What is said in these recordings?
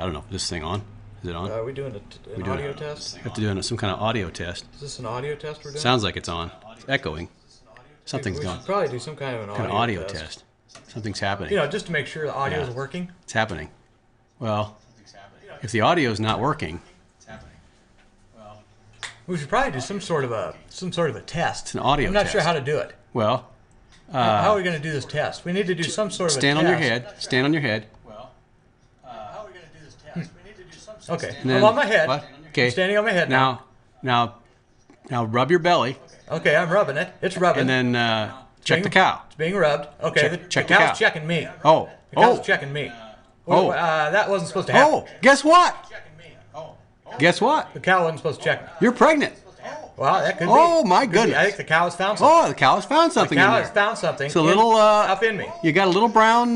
I don't know. Is this thing on? Is it on? Are we doing an audio test? We have to do some kind of audio test. Is this an audio test we're doing? Sounds like it's on. It's echoing. Something's we going. should probably do some kind of an audio test. Something's happening. You know, just to make sure the audio is working. It's happening. Well, if the audio is not working, we should probably do some sort of a test. It's an audio I'm not test. sure how to do it. Well, how are we going to do this test? We need to do some sort of a test. stand on your head. Stand on your head. How are we going to do this test? We need to do some sort Okay. I'm on my head. What? Okay. I'm standing on my head now. Now rub your belly. Okay, I'm rubbing it. It's rubbing. And then check the cow. It's being rubbed. Okay, Check the the cow's cow. checking me. Oh. The cow's checking me. That wasn't supposed to happen. Oh, guess what? Guess what? The cow wasn't supposed to check me. You're pregnant. Well, that could be. Oh, my Could be. goodness. I think the cow has found something. Oh, the cow has found something The cow in there. has found something. It's a little up in me. You got a little brown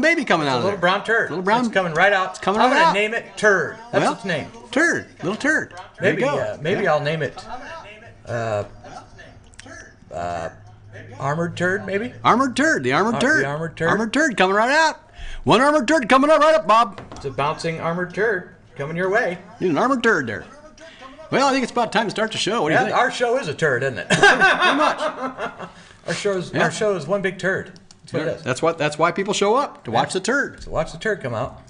baby coming out of there. A little brown turd. Little brown. It's coming right out. It's coming I'm right gonna out. name it Turd. That's its name. Turd. Little turd. There Maybe you go. maybe I'll name it Armored Turd. Maybe. Armored turd. The armored turd. The armored turd. Armored turd coming right out. One armored turd coming right up, Bob. It's a bouncing armored turd coming your way. You need an armored turd there. Well, I think it's about time to start the show. What do you think? Our show is a turd, isn't it? Pretty much. Our show is one big turd. That's what it is. That's why people show up to watch the turd. So watch the turd come out.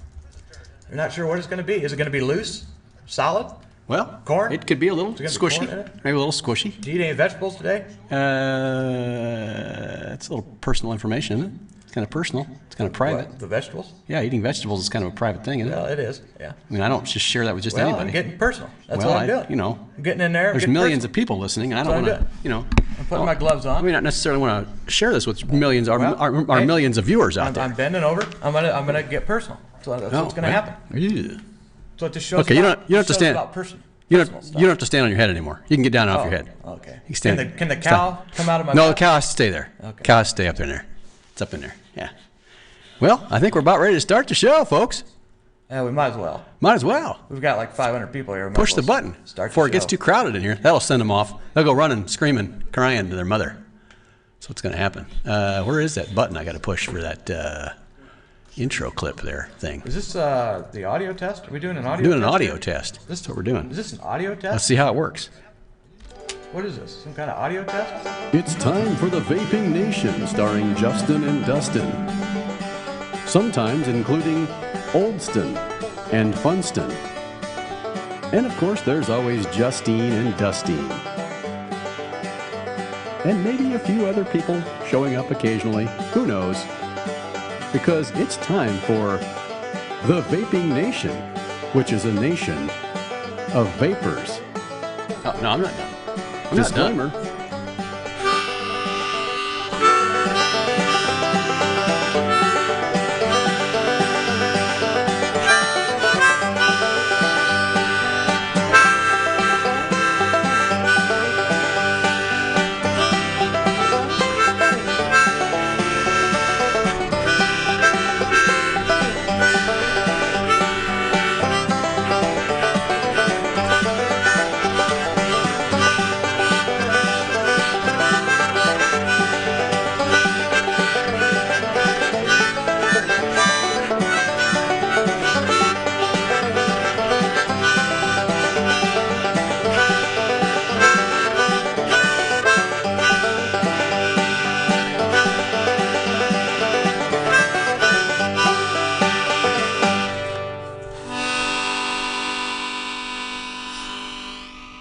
You're not sure what it's going to be. Is it going to be loose, solid? Well, Corn? It could be a little gonna be squishy. corn in it? Maybe a little squishy. Do you eat any vegetables today? It's a little personal information, isn't it? It's kind of personal. It's kind of private. What, the vegetables? Yeah, eating vegetables is kind of a private thing, isn't it? Well, it is. Yeah. I mean, I don't just share that with just Well, anybody. I'm getting personal. That's well, what I'm doing. You know, I'm getting in there. there's millions of people listening, and I don't That's want what to, you know. I'm putting my gloves on. I mean, not necessarily want to share this with millions, our millions of viewers out there. I'm bending over. I'm gonna get personal. That's what's gonna happen. Yeah. That's what this show's Okay, about. you don't have to stand. You personal don't stuff. have to stand on your head anymore. You can get down off your head. Okay. You can stand. Can the cow come out of my No, mouth? the cow has to stay there. Okay. Cow has to stay up in there. It's up in there. Yeah. Well, I think we're about ready to start the show, folks. Yeah, we might as well. Might as well. We've got like 500 people here. We might Push as the well button start before the it gets show. too crowded in here. That'll send them off. They'll go running, screaming, crying to their mother. That's what's going to happen. Where is that button I got to push for that intro clip there thing? Is this the audio test? Are we doing an audio test? Doing an audio here? test. That's what we're doing. Is this an audio Let's test? see how it works. What is this? Some kind of audio test? It's time for the Vaping Nation, starring Justin and Dustin. Sometimes including Oldston and Funston. And of course, there's always Justine and Dustine. And maybe a few other people showing up occasionally. Who knows? Because it's time for the Vaping Nation, which is a nation of vapors. Oh, no, I'm not done. I'm not done. Disclaimer.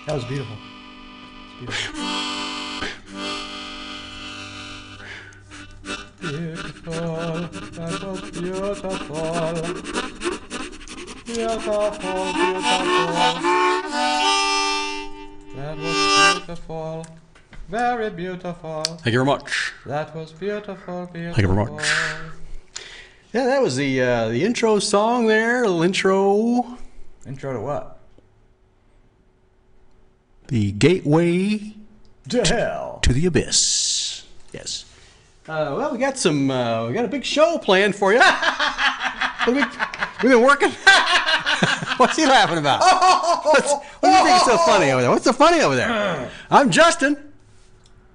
That was beautiful. Beautiful. That was beautiful. Beautiful, beautiful. That was beautiful. Very beautiful. Thank you very much. That was beautiful, beautiful. Thank you very much. Yeah, that was the intro song there. A little intro. Intro to what? The gateway To hell. to the abyss. Yes. Well, we got a big show planned for you. We've been working. What's he laughing about? What do you think is so funny over there? What's so funny over there? I'm Justin.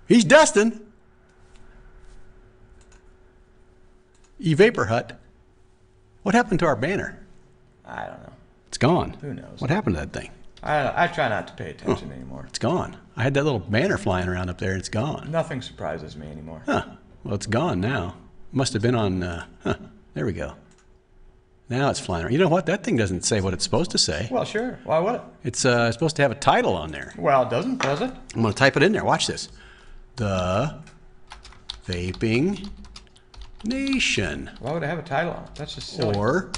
He's Dustin. E-Vapor Hut. What happened to our banner? I don't know. It's gone. Who knows? What happened to that thing? I try not to pay attention anymore. It's gone. I had that little banner flying around up there. It's gone. Nothing surprises me anymore. Huh. Well, it's gone now. Must have been on, there we go. Now it's flying around. You know what? That thing doesn't say what it's supposed to say. Well, sure. Why would it? It's supposed to have a title on there. Well, it doesn't, does it? I'm going to type it in there. Watch this. The Vaping Nation. Why would it have a title on it? That's just silly. Or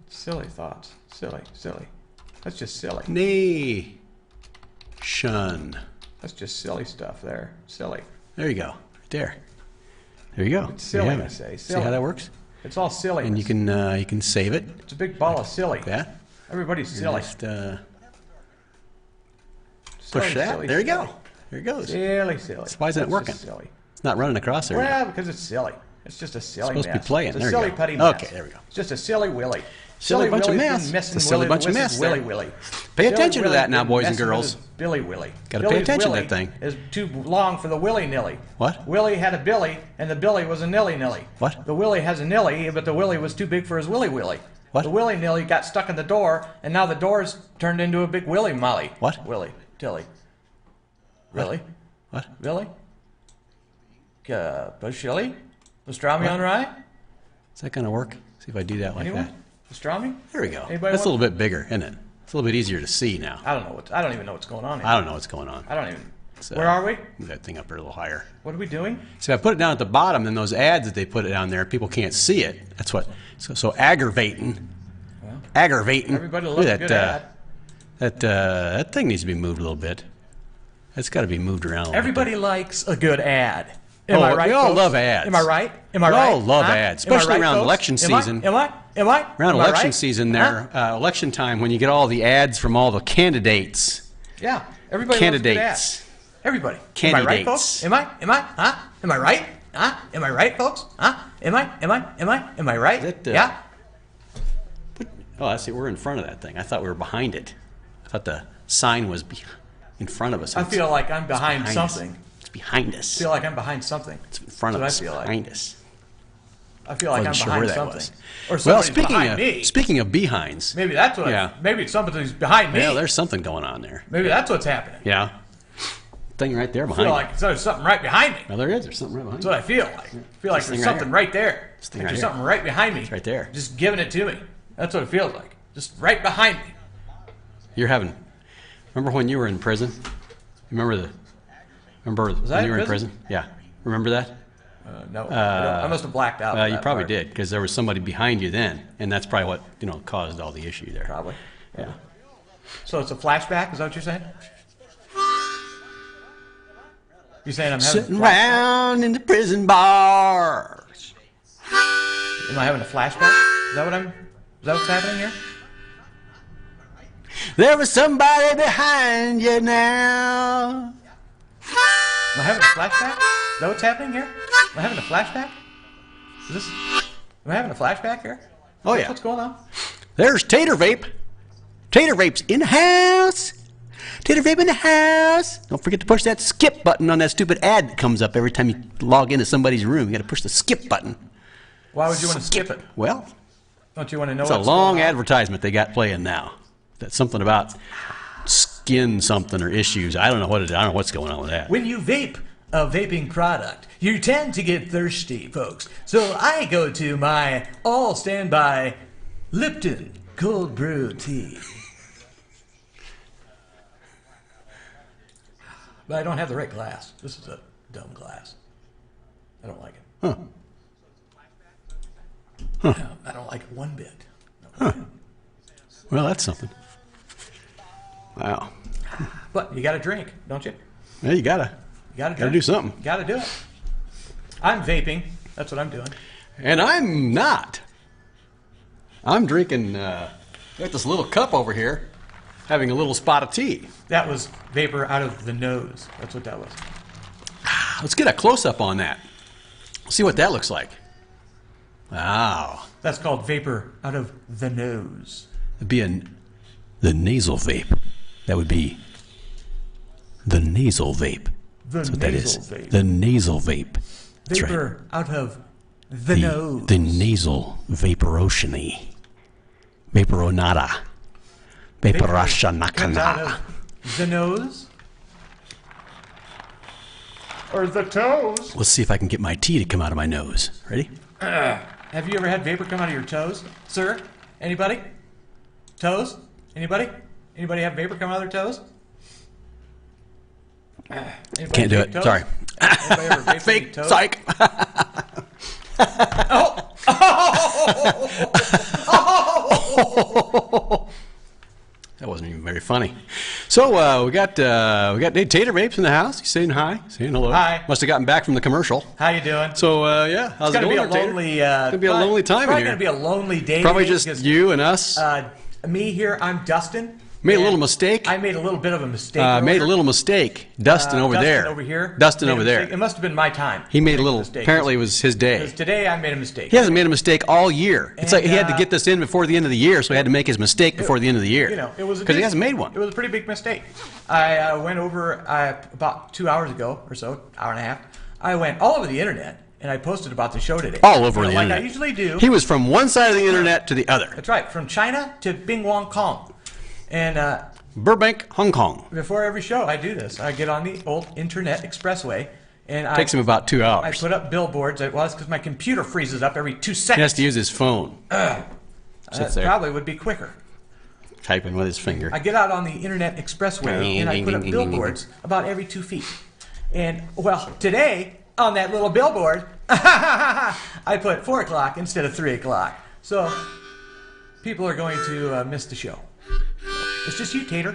Silly thoughts. Silly. That's just silly. Nation. That's just silly stuff there. Silly. There you go. Right there. There you go. It's silly, You have I it. say. See Silly. how that works? It's all silly. And you can save it. It's a big ball of silly. Like that. Everybody's silly. Just Silly, push that. silly, There you silly. go. There it goes. Silly. Why isn't it That's working? just silly. It's not running across there. Well, because it's silly. It's just a silly supposed to be mess. playing. It's a There you silly go. putty mess. Okay, there we go. It's just a silly Willy. Silly bunch of Willy's mess. been messing It's a silly Willy bunch of with mess his there. Willy Willy. Pay Silly attention to Willy's that now, been boys and messing with girls. his Billy Willy. Gotta pay Billy's attention to Willy that thing. Is too long for the willy nilly. What? Willy had a Billy, and the Billy was a nilly nilly. What? The Willy has a nilly, but the Willy was too big for his Willy Willy. What? The Willy nilly got stuck in the door, and now the door's turned into a big Willy molly. What? Willy. Tilly. Really? What? Billy? Pastrami on rye? Is that going to work? See if I do that like Anyone? that. Pastrami? There we go. Anybody That's a want- little bit bigger, isn't it? It's a little bit easier to see now. I don't even know what's going on here. I don't know what's going on. I don't even. So, Where are we? move that thing up there a little higher. What are we doing? See, if I put it down at the bottom, then those ads that they put it down there, people can't see it. That's what. So aggravating. Well, Aggravating. everybody Look loves at a good ad. that thing needs to be moved a little bit. That's got to be moved around a little Everybody bit. likes a good ad. Am Oh, I right? we all folks? love ads. Am I right? Am I We right? all love Huh? ads, Am I especially right, around folks? election Am season. Am I? Around Am I election right? season Huh? there, election time, when you get all the ads from all the candidates. Yeah. Everybody loves a good ad. Candidates. Everybody. Candidates. Am I right, folks? Am I? Huh? Am I right? Huh? Am I right, folks? Huh? Am I right? Is that, yeah. Oh, I see. We're in front of that thing. I thought we were behind it. I thought the sign was in front of us. I feel like I'm behind us. something. It's behind us. I feel like I'm behind something. It's in front of That's us. what I feel like. Behind us. I feel like I'm Wasn't sure behind where that something. was. Or Well, somebody's behind me. speaking of behinds, Maybe that's what. Yeah. Maybe somebody's behind me. yeah, there's something going on there. Maybe that's what's happening. Yeah, thing right there I behind. feel you. like there's something right behind me. Well, there is. There's something right behind. That's what I feel like. I feel like This there's thing right something here. right there. This thing Like right there's here. something right behind me. It's right there. Just giving it to me. That's what it feels like. Just right behind me. You're having. Remember when you were in prison? Remember I when you in were in prison? prison? Yeah. Remember that? No, I must have blacked out. Well, you that probably part. did because there was somebody behind you then, and that's probably what caused all the issue there. Probably. Yeah. So it's a flashback. Is that what you're saying? You're saying I'm having Sitting a flashback? around in the prison bars. Am I having a flashback? Is that what's happening here? There was somebody behind you now. Am I having a flashback? Is that what's happening here? Am I having a flashback? Am I having a flashback here? Oh, Is that yeah. What's going on? There's Tater Vape. Tater Vape's in the house. Tater Vape in the house. Don't forget to push that skip button on that stupid ad that comes up every time you log into somebody's room. You got to push the skip button. Why would you want to skip it? Well, Don't you want to know it's a what's long going on? advertisement they got playing now. That's something about skin something or issues. I don't know what it is. I don't know what's going on with that. When you vape a vaping product, you tend to get thirsty, folks. So I go to my all standby Lipton cold brew tea. But I don't have the right glass. This is a dumb glass. I don't like it. Huh. No, I don't like it one bit. Well, that's something. Wow. But you got to drink, don't you? Yeah, you gotta You got to do something. You got to do it. I'm vaping. That's what I'm doing. And I'm not. I'm drinking. Got this little cup over here, having a little spot of tea. That was vapor out of the nose. That's what that was. Let's get a close up on that. See what that looks like. Wow. That's called vapor out of the nose. It'd be the nasal vape. That would be the nasal vape. The That's what that nasal is. vape. The nasal vape. That's right. Vapor out of the nose. The nasal vaporociany. Vaporonada. Vaporasha Comes out nakana. of the nose. Or the toes. Let's see if I can get my tea to come out of my nose. Ready? Have you ever had vapor come out of your toes, sir? Anybody? Toes? Anybody? Anybody have vapor come out of their toes? Anybody Can't do vape it. toes? Sorry. Anybody ever vape Fake. toes? Psych. That wasn't even very funny. So we got hey, Tater Vapes in the house. He's saying hi, saying hello. Hi. Must have gotten back from the commercial. How you doing? So yeah, how's It's it gonna be going, a there, Tater? lonely. It's gonna be a lonely time in Probably here. gonna be a lonely day. Probably today just because, you and us. Me here. I'm Dustin. Made a and little mistake. I made a little bit of a mistake. Made a earlier. little mistake. Dustin over Dustin there. over here. Dustin made a over there. mistake. It must have been my time. He made to a make little. mistake. Apparently, it was his day. Because today I made a mistake. He hasn't made a mistake all year. It's like he had to And, get this in before the end of the year, so he had to make his mistake before the end of the year. You know, it was because he hasn't made one. It was a pretty big mistake. I went over about 2 hours ago or so, hour and a half. I went all over the internet and I posted about the show today. All over You know, the like internet. I usually do. He was from one side of the internet to the other. That's right, from China to Bing Wong Kong, and. Burbank, Hong Kong. Before every show, I do this. I get on the old Internet Expressway, and Takes him about 2 I hours. put up billboards. It was because my computer freezes up every 2 He has seconds. to use his phone. Sits there, Probably would be quicker. typing with his finger. I get out on the Internet Expressway, and I put up billboards about every 2 feet. And, well, today, on that little billboard, I put 4 o'clock instead of 3 o'clock. So, people are going to miss the show. It's just you, Tater.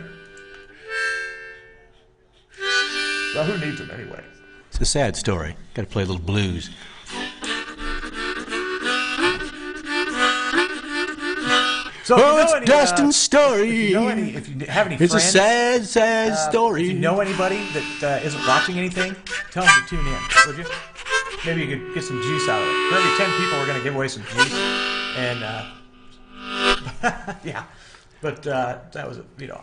Well, who needs them anyway? It's a sad story. Got to play a little blues. So, if you Oh, know it's any, Dustin's story. If you have any It's a friends, sad, sad story. if you know anybody that isn't watching anything, tell them to tune in, would you? Maybe you could get some juice out of it. For every 10 people, we're going to give away some juice. And, yeah. But that was,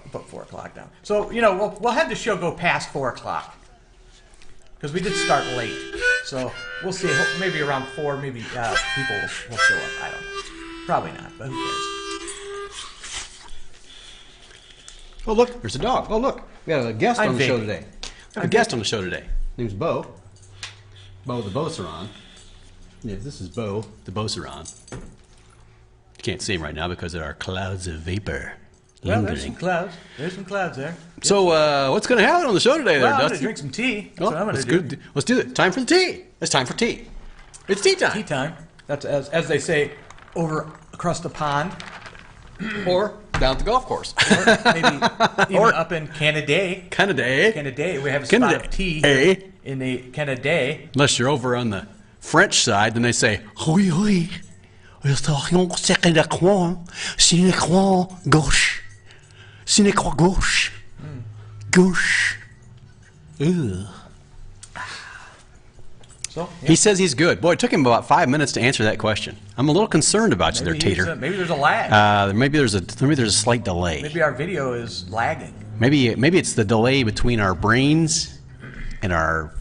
about 4 o'clock now. So, we'll have the show go past 4 o'clock. Because we did start late. So, we'll see. Maybe around 4, maybe people will show up. I don't know. Probably not, but who cares? Oh, look, there's a dog. Oh, look, we have a guest I'm on the show vaping. today. We have a guest on the show today. Name's Bo. Bo the Boceron. Yes, this is Bo the Boceron. You can't see him right now because there are clouds of vapor Well, there's some lingering. clouds. There's some clouds there. So, what's going to happen on the show today there, Well, I'm going to Dustin? drink some tea. That's Oh, what I'm going let's to do. go. Let's do it. Time for the tea. It's time for tea. It's tea time. Tea time. That's as they say over across the pond, Or down at the golf course. or maybe even up in Canada. Canada. Canada, we have a Canada. spot of tea Eh? in the Canada. Unless you're over on the French side, then they say, oui, oui. Restaurant coin, coin gauche. Coin gauche. Gauche. Ugh. So yeah, He says he's good. Boy, it took him about 5 minutes to answer that question. I'm a little concerned about you there, maybe Tater. maybe there's a lag. Maybe there's a slight delay. Maybe our video is lagging. Maybe it's the delay between our brains and our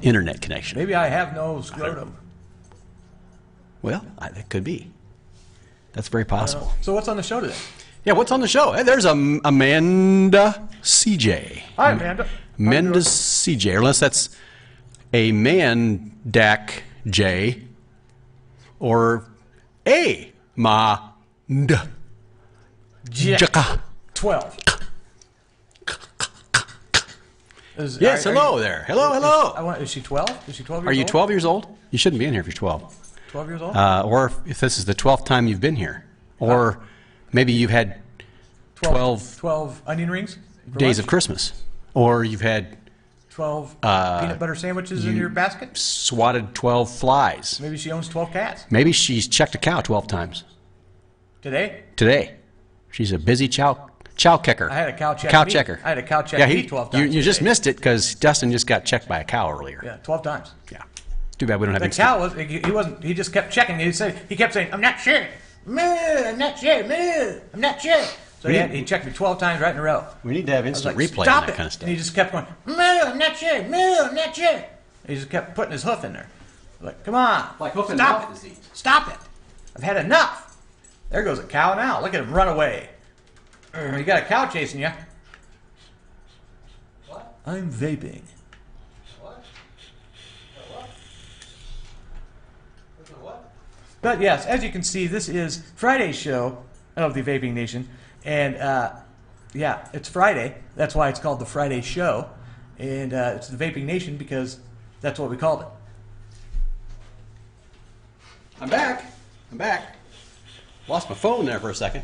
internet connection. Maybe I have no scrotum. Well, that could be. That's very possible. So what's on the show today? Yeah, what's on the show? Hey, there's Amanda CJ. Hi, Amanda. Amanda CJ, unless that's a man Dak J or a ma d jaka. 12. Yes, hello there. Hello. Is she 12? Is she 12 years old? Are you 12 years old? You shouldn't be in here if you're 12. 12 years old? Or if this is the 12th time you've been here. Or maybe you've had 12 onion rings? for days lunch? of Christmas. Or you've had 12 peanut butter sandwiches in your basket? swatted 12 flies. Maybe she owns 12 cats. Maybe she's checked a cow 12 times Today, today. She's a busy chow kicker. I had a cow check Cow me. checker. I had a cow check Yeah, me 12 times. You just today. missed it because Dustin just got checked by a cow earlier. Yeah, 12 times. Yeah. Too bad we don't have The big cow was, he wasn't, he just kept checking. He kept saying, I'm not sure. Moo, I'm not sure. Moo, I'm not sure. So he checked me 12 times right in a row. We need to have I was instant like, replay stop on that it. kind of stuff. And he just kept going, moo, I'm not sure. Moo, I'm not sure. He just kept putting his hoof in there. Like, come on. Like hoof and stop mouth it. disease. Stop it. I've had enough. There goes a cow now. Look at him run away. You got a cow chasing you. What? I'm vaping. What? What? But yes, as you can see, this is Friday's show of the Vaping Nation. And yeah, it's Friday. That's why it's called the Friday Show. And it's the Vaping Nation because that's what we called it. I'm back. I'm back. Lost my phone there for a second.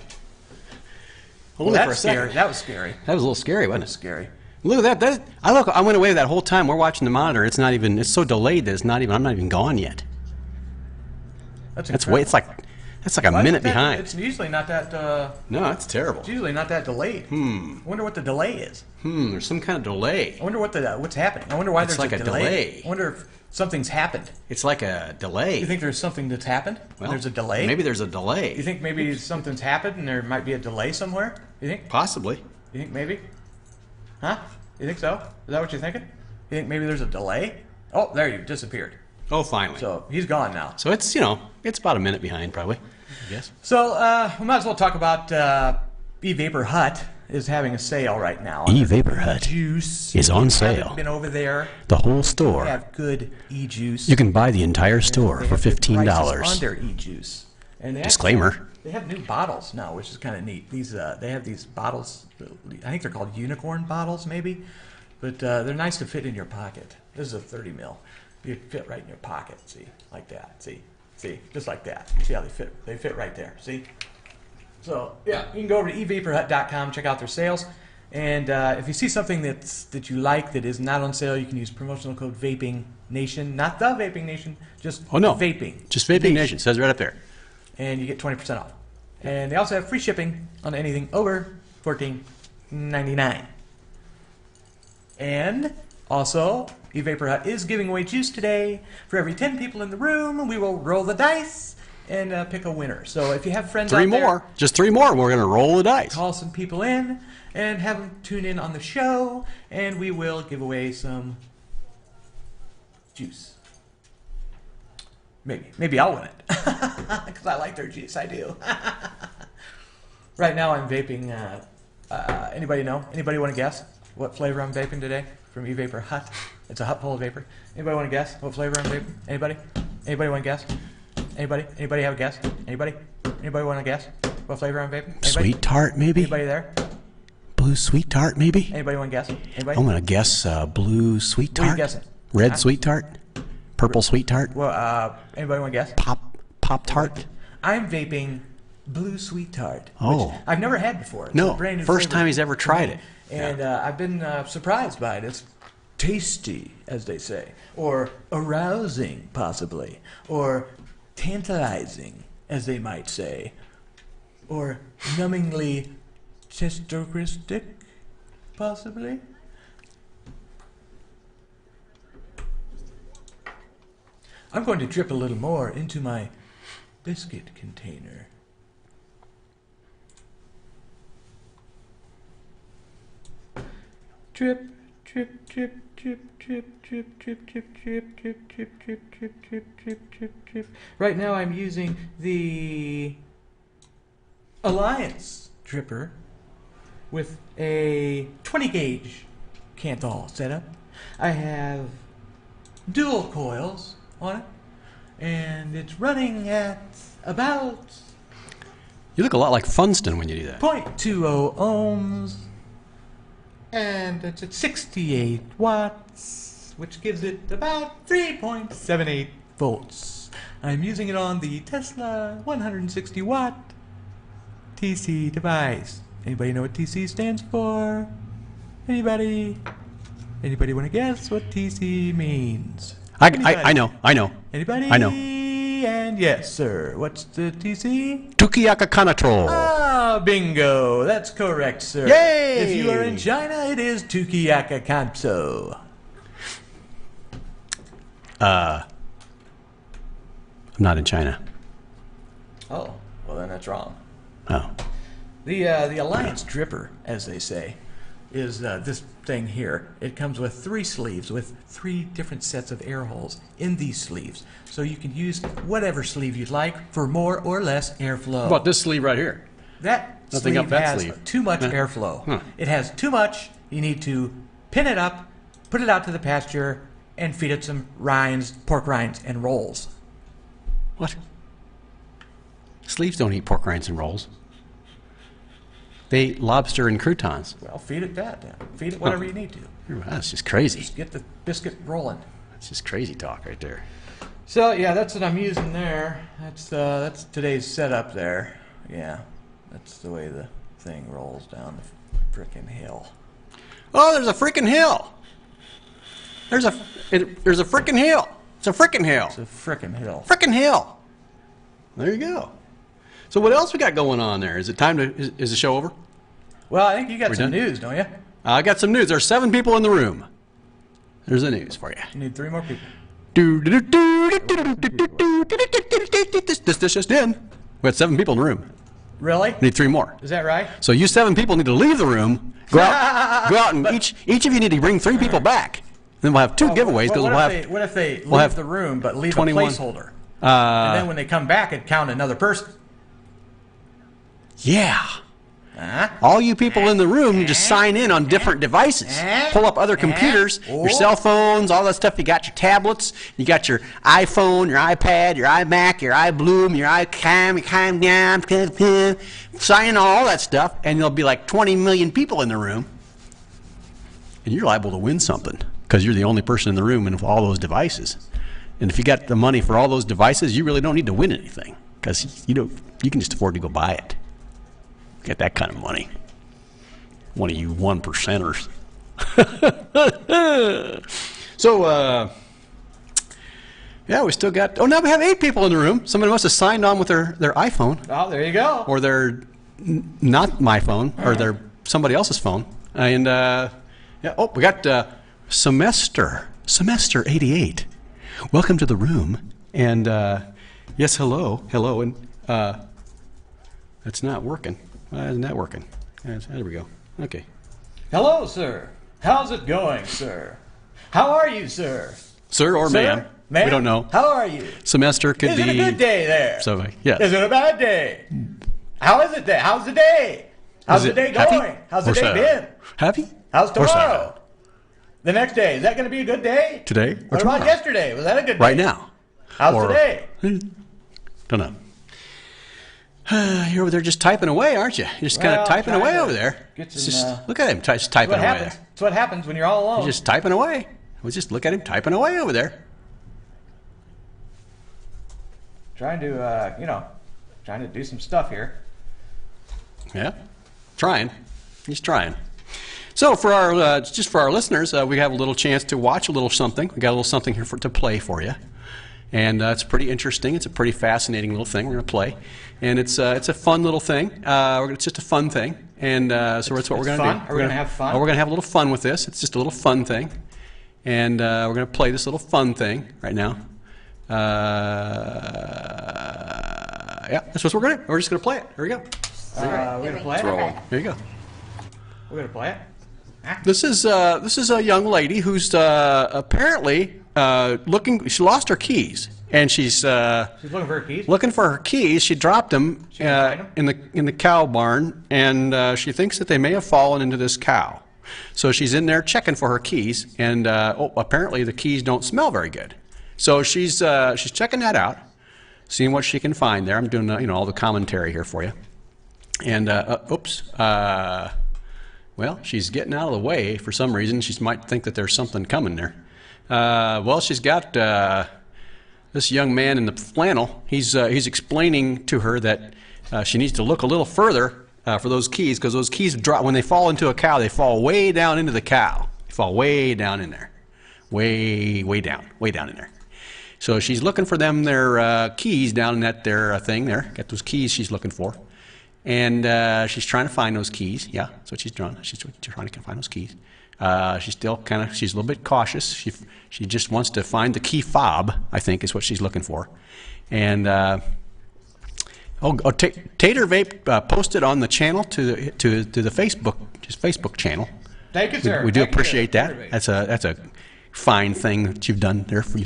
Only Well, for a that's second. scary. That was scary. That was a little scary, wasn't it? Scary. Look at that. I went away that whole time. We're watching the monitor. It's not even. It's so delayed that I'm not even gone yet. That's way. It's like a minute behind. It's usually not that. No, that's terrible. It's usually not that delayed. I wonder what the delay is. There's some kind of delay. I wonder what's happening. I wonder why It's there's like a a delay. delay. I wonder if something's happened. It's like a delay. You think there's something that's happened? Well, There's a delay. Maybe there's a delay. You think maybe something's happened and there might be a delay somewhere? You think? Possibly. You think maybe? Huh? You think so? Is that what you're thinking? You think maybe there's a delay? Oh, there you disappeared. Oh, finally. So he's gone now. So it's it's about a minute behind probably. I guess. So we might as well talk about E-Vapor Hut is having a sale right now. E-Vapor Hut Juice is on If you haven't sale. been over there. The whole They store. have good e-juice. You can buy the entire store They for have good prices $15. on their e-juice. And they Disclaimer. They have new bottles now, which is kind of neat. These they have these bottles. I think they're called unicorn bottles, maybe, but they're nice to fit in your pocket. This is a 30 mil. You fit right in your pocket. See, like that. See, just like that. See how they fit? They fit right there. See. So yeah, you can go over to evaporhut.com, check out their sales, and if you see something that you like that is not on sale, you can use promotional code VapingNation, not the Vaping Nation, just Vaping. Just Vaping Nation. Says right up there. And you get 20% off. And they also have free shipping on anything over $14.99. And also, eVapor Hut is giving away juice today. For every 10 people in the room, we will roll the dice and pick a winner. So if you have friends Three out there, more. Just three more. We're going to roll the dice. call some people in and have them tune in on the show, and we will give away some juice. Maybe I'll win it because I like their juice. I do. Right now I'm vaping. Anybody know? Anybody want to guess what flavor I'm vaping today from eVapor Hut? It's a hut full of vapor. Anybody want to guess what flavor I'm vaping? Anybody? Anybody want to guess? Anybody? Anybody have a guess? Anybody? Anybody want to guess what flavor I'm vaping? Anybody? Sweet tart, maybe? Anybody there? Blue sweet tart, maybe? Anybody want to guess? Anybody? I'm going to guess blue sweet What are you tart. guessing? Red Huh? sweet tart? Purple sweet tart? Well, anybody want to guess? Pop tart? I'm vaping blue sweet tart. Oh. Which I've never had before. It's No, a brand new first flavor time he's ever tried it. And I've been surprised by it. It's tasty, as they say, or arousing, possibly, or tantalizing, as they might say, or numbingly testosteristic, possibly. I'm going to drip a little more into my biscuit container. Drip, drip, drip, drip, drip, drip, drip, drip, drip, drip, drip, drip, drip, drip, drip, drip, drip. Right now I'm using the Alliance dripper with a 20 gauge Canthal setup. I have dual coils on it, and it's running at about You look a lot like Funston when you do that. 0.20 ohms, and it's at 68 watts, which gives it about 3.78 volts. I'm using it on the Tesla 160 watt TC device. Anybody know what TC stands for? Anybody? Anybody want to guess what TC means? I know. Anybody? I know. And yes, sir. What's the TC? Tukiyaka Kanatrol. Ah, bingo. That's correct, sir. Yay! If you are in China, it is Tukiyaka Kanso. I'm not in China. Oh, well then that's wrong. Oh. The Alliance dripper, as they say, is this thing here. It comes with 3 sleeves with 3 different sets of air holes in these sleeves. So you can use whatever sleeve you'd like for more or less airflow. How about this sleeve right here? That Nothing sleeve up that has sleeve. too much Huh. airflow. Huh. It has too much. You need to pin it up, put it out to the pasture, and feed it some rinds, pork rinds, and rolls. What? Sleeves don't eat pork rinds and rolls. They eat lobster and croutons. Well, feed it that then. Feed it whatever you need to. That's just crazy. Just get the biscuit rolling. That's just crazy talk right there. So yeah, that's what I'm using there. That's today's setup there. Yeah, that's the way the thing rolls down the frickin' hill. Oh, there's a freaking hill. There's a freaking hill. It's a freaking hill. It's a frickin' hill. Frickin' hill. There you go. So what else we got going on there? Is it time to? Is the show over? Well, I think you got We're some done? news, don't you? I got some news. There's 7 people in the room. There's the news for you. You need 3 more people. This just in. We had 7 people in the room. Really? We need 3 more. Is that right? So you 7 people need to leave the room. Go out, and each of you need to bring 3 people back. Then we'll have 2 giveaways because we'll have. What if they we'll leave have the room but leave 21. a placeholder? And then when they come back, it'd count another person. Yeah. Huh? All you people in the room, you just sign in on different devices. Pull up other computers, your cell phones, all that stuff. You got your tablets, you got your iPhone, your iPad, your iMac, your iBloom, your iCam, sign in on all that stuff, and there'll be like 20 million people in the room. And you're liable to win something because you're the only person in the room and all those devices. And if you got the money for all those devices, you really don't need to win anything because you can just afford to go buy it. Get that kind of money. One of you 1%ers. So, yeah, we still got. Oh, now we have 8 people in the room. Somebody must have signed on with their iPhone. Oh, there you go. Or their not my phone, or their somebody else's phone. And yeah. Oh, we got semester 88. Welcome to the room. And yes, hello, and that's not working. Why isn't that working? There we go. Okay. Hello, sir. How's it going, sir? How are you, sir? Sir or Sir? ma'am? We don't know. How are you? Semester could Is be. it a good day there? So, yes. Is it a bad day? How is it there? How's the day? How's the day happy going? How's the or day sad? been? Happy? How's Or sad? tomorrow? The next day, is that going to be a good day? Today or What tomorrow? about yesterday? Was that a good day? Right now. How's Or- today? Don't know. You're over there just typing away, aren't you? You're just kind Well, of typing trying away to over there. get It's some, just, look at him, just typing What away happens? there. That's what happens when you're all alone. He's just typing away. We just look at him typing away over there. trying to, trying to do some stuff here. Yeah, trying. He's trying. So for our just for our listeners, we have a little chance to watch a little something. We got a little something here to play for you, and it's pretty interesting. It's a pretty fascinating little thing we're going to play, and it's a fun little thing. It's just a fun thing, and so that's what we're going to do. Are we going to have fun? We're going to have a little fun with this. It's just a little fun thing, and we're going to play this little fun thing right now. Yeah, that's what we're going to do. We're just going to play it. Here we go. We're going to play it? Okay. Here you go. We're going to play it? This is a young lady who's apparently looking. She lost her keys, and she's She's looking for her keys? looking for her keys. She dropped them She can find in the cow barn, and she thinks that they may have fallen into this cow. So she's in there checking for her keys, and apparently the keys don't smell very good. So she's checking that out, seeing what she can find there. I'm doing all the commentary here for you. And oops. Well, she's getting out of the way for some reason. She might think that there's something coming there. Well, she's got this young man in the flannel. He's explaining to her that she needs to look a little further for those keys, because those keys drop when they fall into a cow. They fall way down into the cow. They fall way down in there, way down in there. So she's looking for them, their keys down in that their thing there. Got those keys she's looking for. And she's trying to find those keys. Yeah, that's what she's doing. She's trying to find those keys. She's still she's a little bit cautious. She just wants to find the key fob, I think, is what she's looking for. And Tater Vape posted on the channel to the Facebook, his Facebook channel, Thank you, sir. We do Thank you, appreciate that. everybody. That's a fine thing that you've done there for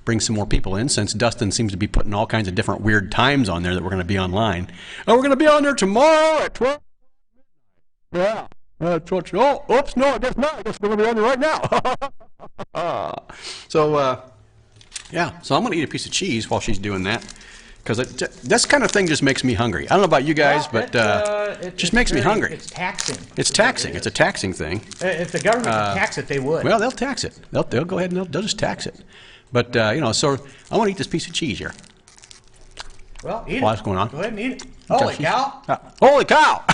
bring some more people in, since Dustin seems to be putting all kinds of different weird times on there that we're going to be online. Oh, we're going to be on there tomorrow at 12. Yeah. That's what oh, oops, no, I guess not. I guess we're going to be on there right now. So, yeah. So I'm going to eat a piece of cheese while she's doing that, because this kind of thing just makes me hungry. I don't know about you guys, but it just makes me hungry. It's taxing. It's taxing. It's a taxing thing. If the government could tax it, they would. Well, they'll tax it. They'll go ahead and they'll just tax it. But, so I want to eat this piece of cheese here. Well, eat it. What's going on? Go ahead and eat it. Holy cow. Holy cow!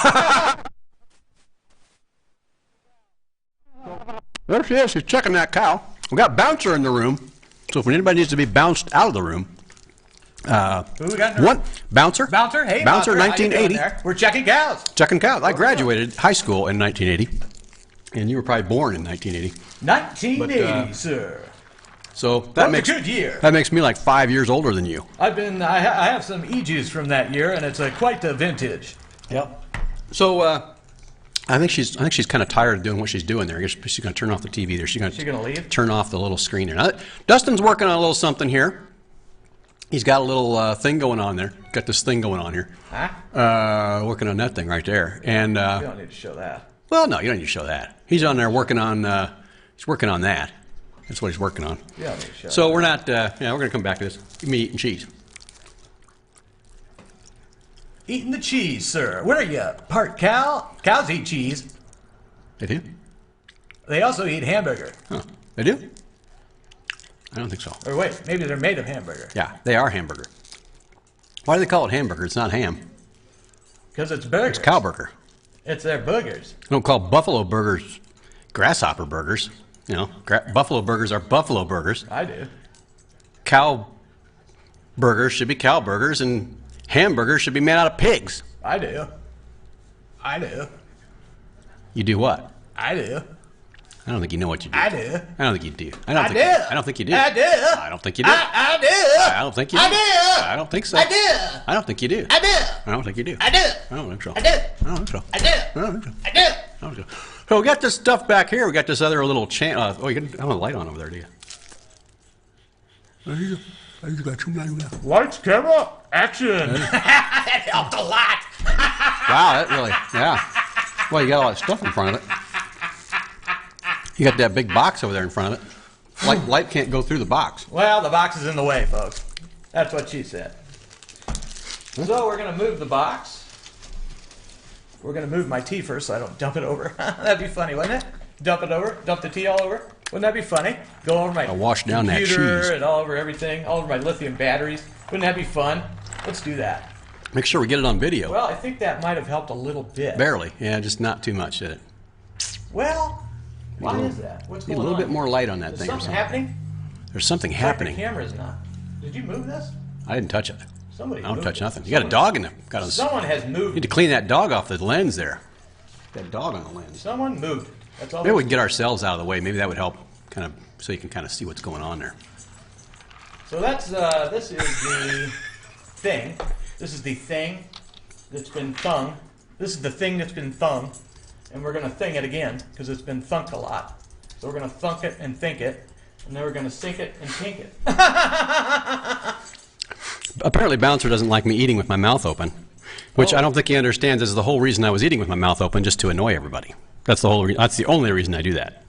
There she is. She's checking that cow. We got Bouncer in the room. So if anybody needs to be bounced out of the room, who we got in the room? Bouncer. Bouncer? Hey, Bouncer, How you doing 1980. there? We're checking cows. Checking cows. I graduated high school in 1980. And you were probably born in 1980. 1980, sir. So That was a good year. That makes me like 5 years older than you. I have some E-juice from that year, and it's quite the vintage. Yep. So I think she's kind of tired of doing what she's doing there. I guess she's going to turn off the TV there. She's going to leave? Turn off the little screen there. Now, Dustin's working on a little something here. He's got a little thing going on there. Got this thing going on here. Huh? Working on that thing right there. And You don't need to show that. well, no, you don't need to show that. He's on there working on. He's working on that. That's what he's working on. You don't need to show So that. we're not. Yeah, we're going to come back to this. Me eating cheese. Eating the cheese, sir. What are you, part cow? Cows eat cheese. They do? They also eat hamburger. Huh. They do? I don't think so. Or wait, maybe they're made of hamburger. Yeah, they are hamburger. Why do they call it hamburger? It's not ham. Because it's burgers. It's cow burger. It's their boogers. They don't call buffalo burgers grasshopper burgers. Buffalo burgers are buffalo burgers. I do. Cow burgers should be cow burgers, and hamburgers should be made out of pigs. I do. I do. You do what? I do. I don't think you know what you do. I do. I don't think you do. I do. I don't think you do. I do. I don't think you do. I do. I don't think you do. I do. I don't think so. I do. I don't think you do. I do. I don't think you do. I do. I don't think so. I do. I don't think so. I do. I don't think so. I do. I don't think so. So we got this stuff back here. We got this other little oh, you got a light on over there, do you? Lights, camera, action. That helped a lot. Wow, that really, yeah. Well, you got all that stuff in front of it. You got that big box over there in front of it. Light can't go through the box. Well, the box is in the way, folks. That's what she said. So we're going to move the box. We're going to move my tea first so I don't dump it over. That'd be funny, wouldn't it? Dump it over, dump the tea all over. Wouldn't that be funny? Go over my I'll wash down that computer cheese. and all over everything, all over my lithium batteries. Wouldn't that be fun? Let's do that. Make sure we get it on video. Well, I think that might have helped a little bit. Barely. Yeah, just not too much, did it? Well, why is that? What's Need going a little on? bit more light on that Is thing or something something. happening? There's something It's like happening. the camera's not. Did you move this? I didn't touch it. Somebody I don't moved touch it. nothing. You got a dog in there. Someone has You moved need to it. clean that dog off the lens there. That dog on the lens. Someone moved it. That's all. Maybe we can get ourselves out of the way. Maybe that would help, kind of, so you can kind of see what's going on there. So that's this is the thing. This is the thing that's been thung. This is the thing that's been thung, and we're gonna thing it again because it's been thunked a lot. So we're gonna thunk it and think it, and then we're gonna sink it and tink it. Apparently, Bouncer doesn't like me eating with my mouth open, which I don't think he understands is the whole reason I was eating with my mouth open, just to annoy everybody. That's the whole. That's the only reason I do that.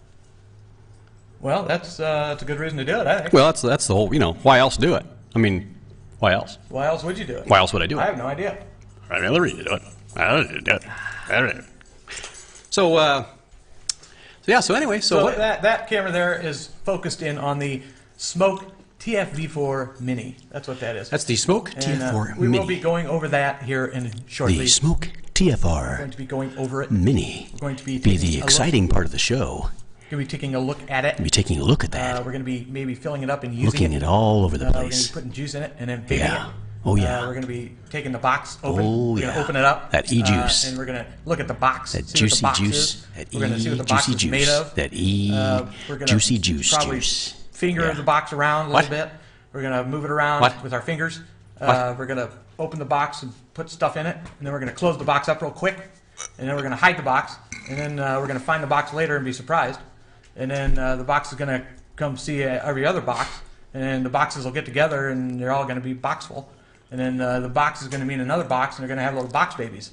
Well, that's a good reason to do it, I think. Well, that's the whole. Why else do it? I mean, why else? Why else would you do it? Why else would I do it? I have no idea. I have no reason to do it. I don't do it. I don't do it. So yeah. So anyway, So what? that camera there is focused in on the Smoke TFV4 Mini. That's what that is. That's the Smoke And, TFR we Mini. will be going over that here in shortly. The Smoke We're TFR going to be going over it. Mini. We're going to be Be taking the a exciting part of the show. We're going to be taking a look at it. Be taking a look at that. We're going to be maybe filling it up and using Looking it. it all over the We're going to place. be putting juice in it and then vaping Yeah. it. Oh, yeah. We're going to be taking the box open. Oh, we're going yeah. to open it up. That e-juice. And we're going to look at the box. That see juicy what the box juice. is. That We're going to see what the box juicy is made juice. of. That We're gonna juicy juice probably juice. finger Yeah. the box around a What? little bit. We're going to move it around What? with our fingers. What? We're going to open the box and put stuff in it. And then we're going to close the box up real quick. And then we're going to hide the box. and then we're going to find the box later and be surprised. And then the box is going to come see every other box, and then the boxes will get together, and they're all going to be boxful. And then the box is going to meet another box, and they're going to have little box babies.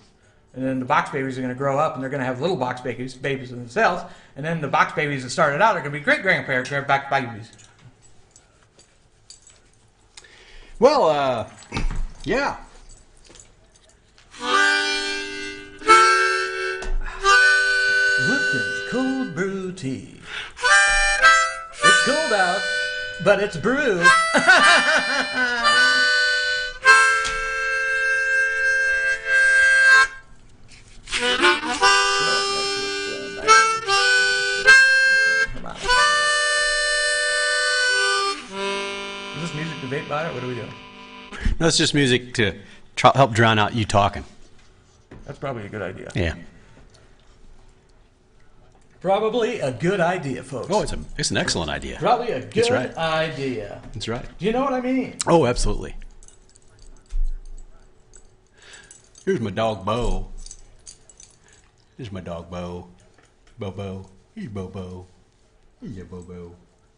And then the box babies are going to grow up, and they're going to have little box babies themselves. And then the box babies that started out are going to be great-grandparents, back babies. Well, yeah. Lipton's cold brew tea. It's cold out, but it's brewed. Is this music to vape by it? What are we doing? No, it's just music to help drown out you talking. That's probably a good idea. Yeah. Probably a good idea, folks. Oh, it's an excellent idea. Probably a good right. idea. That's right. Do you know what I mean? Oh, absolutely. Here's my dog, Bo. Here's my dog, Bo. Bobo. He's Bobo. He's a Bobo.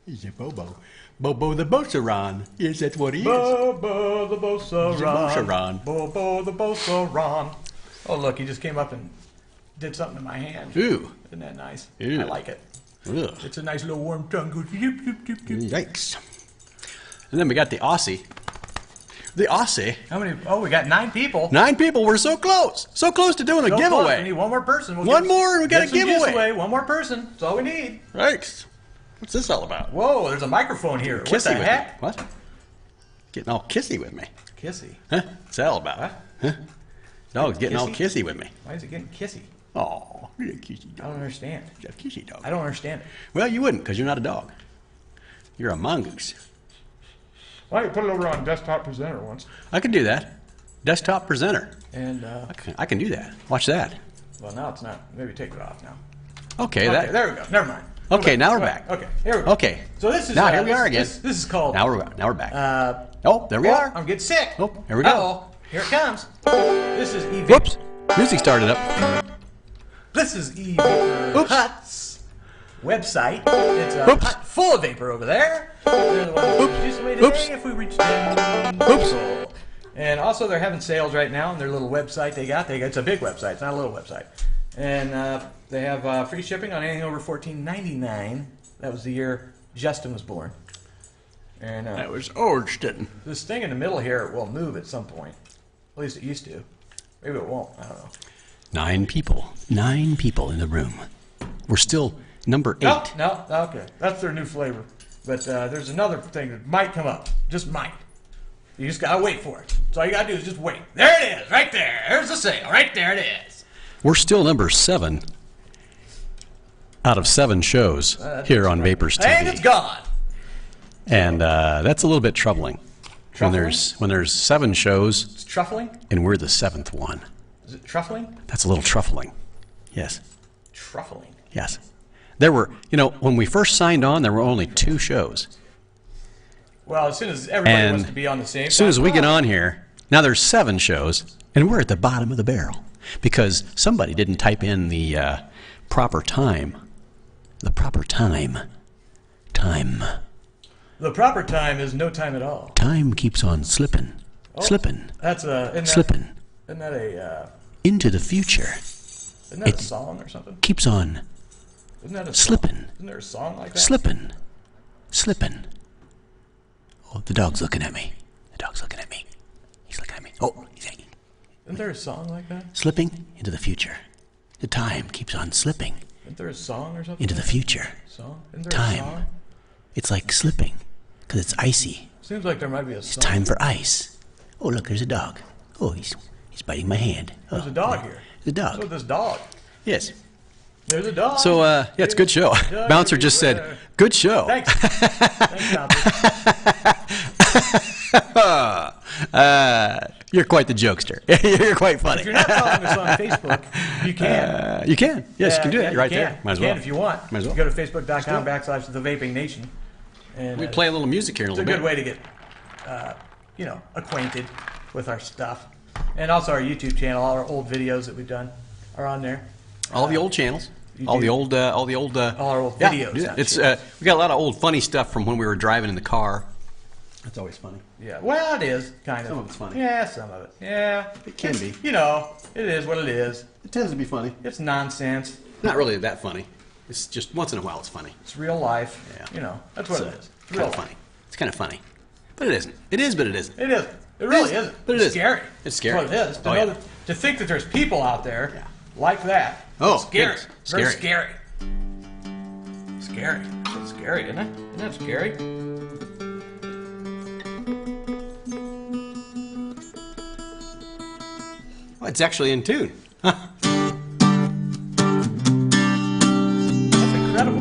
He's a Bobo. Bobo the Bosaron. Yes, that's what he is. Bobo the Bosaron. He's a Bosaron. Bobo the Bosaron. Oh, look, he just came up and did something to my hand. Ooh. Isn't that nice? Ew. I like it. Ugh. It's a nice little warm tongue. Goes, yoop, yoop, yoop, yoop. Yikes. And then we got the Aussie. The Aussie. How many? Oh, we got 9 people. 9 people. We're so close. So close to doing a So close. giveaway. We need one more person. One more and we got a get some giveaway. juice away. One more person. That's all we need. Thanks. What's this all about? Whoa, there's a microphone here. What Kissy the with heck? me. What? Getting all kissy with me. Kissy. Huh? What's that all about? What? Huh? Dog's getting all Kissy? kissy with me. Why is it getting kissy? Oh, you're a kissy I dog. don't understand. You're a kissy dog. I don't understand it. Well, you wouldn't, because you're not a dog. You're a mongoose. Why don't you put it over on Desktop Presenter once? I can do that. Desktop presenter. And, I can do that. Watch that. well, now it's not. Maybe take it off now. Okay, Okay, there we go. Never mind. Okay, now we're Go back. Okay, here we go. Okay. So this is Now, here we are again. This is called. Now we're back. Oh, there we are. I'm getting sick. Oh, here we go. Uh-oh. Here it comes. This is EV. Whoops. Music started up. This is EV Oops. Hut's website. It's a Oops. hut full of vapor over there. They're the ones who introduced me today. Oops. If we reach 10 Oops. people. And also, they're having sales right now on their little website they got. It's a big website. It's not a little website. And they have free shipping on anything over $14.99. That was the year Justin was born. And That was Ordston. this thing in the middle here will move at some point. At least it used to. Maybe it won't. I don't know. 9 people. 9 people in the room. We're still number 8. No, okay. That's their new flavor. But there's another thing that might come up. Just might. You just gotta wait for it. So all you gotta do is just wait. There it is, right there. There's the sale. Right there it is. We're still number 7 out of 7 shows here on Vapors TV. And it's gone. And that's a little bit troubling. Truffling? When there's 7 shows It's truffling? and we're the 7th one. Is it truffling? That's a little truffling. Yes. Truffling. Yes. There were, when we first signed on, there were only 2 shows. Well, as soon as everybody And wants to be on the same as soon as we get on here, now there's 7 shows, and we're at the bottom of the barrel because somebody didn't type in the proper time. The proper time. Time. The proper time is no time at all. Time keeps on slipping. Slipping. That's Slipping. Isn't that a Into the future. isn't that a song or something? Keeps on Isn't that a slipping. Song? Isn't there a song like that? Slipping. Slipping. Oh, the dog's looking at me. The dog's looking at me. He's looking at me. Oh, he's hanging. Isn't there a song like that? Slipping into the future. The time keeps on slipping Isn't there a song or something? into the like that? future. Song? Isn't there Time. a song? It's like slipping because it's icy. Seems like there might be a It's song. time for ice. Oh, look, there's a dog. Oh, he's biting my hand. Oh, There's a dog here. there's a What's with dog. this dog? Yes. There's a dog. So, yeah, it's a good show. Dog Bouncer just said, everywhere. good show. Thanks. Thanks, Bouncer. You're quite the jokester. You're quite funny. If you're not following us on Facebook, you can. You can. Yes, you can do that. Yeah, You're right you there. can. Might as You well. can if you want. Might as well. You go to facebook.com/TheVapingNation. And We play a little music here in a it's a little good bit. way to get, acquainted with our stuff. And also our YouTube channel. All our old videos that we've done are on there. All the old channels. All the old our old videos. Yeah, I'm it's sure. we got a lot of old funny stuff from when we were driving in the car. That's always funny. Yeah, well, it is kind of. Some of it's funny. Yeah, some of it. Yeah, It can be. You know, it is what it is. It tends to be funny. It's nonsense. Not really that funny. It's just once in a while it's funny. It's real life. Yeah. You know, that's what So, it is. It's kind real of life. funny. It's kind of funny, but it isn't. It is, but it isn't. It isn't. It really is, isn't. but it It's is. scary. It's scary. That's what it is. To Oh, know yeah. that, to think that there's people out there Yeah. like that. Oh, It's scary. goodness. Very Scary. scary. Scary. It's scary, isn't it? Isn't that scary? Oh, it's actually in tune. That's incredible.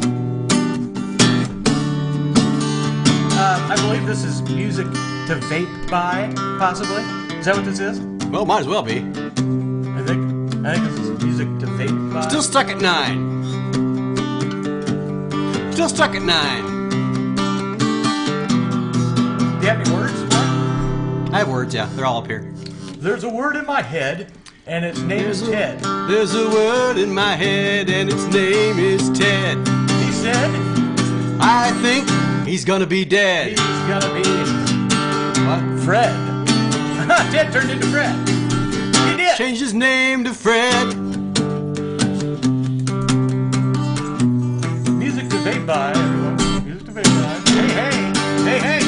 I believe this is music to vape by, possibly. Is that what this is? Well, might as well be. I think this is music to vape by. Still stuck at 9. Still stuck at 9. Do you have any words? Mark? I have words, yeah. They're all up here. There's a word in my head, and its name is Ted. There's a word in my head, and its name is Ted. He said I think he's gonna be he's dead. gonna be What? Fred. Ted turned into Fred. He did. Changed his name to Fred. Music to vape by, everyone. Music to vape by. Hey, hey. Hey, hey,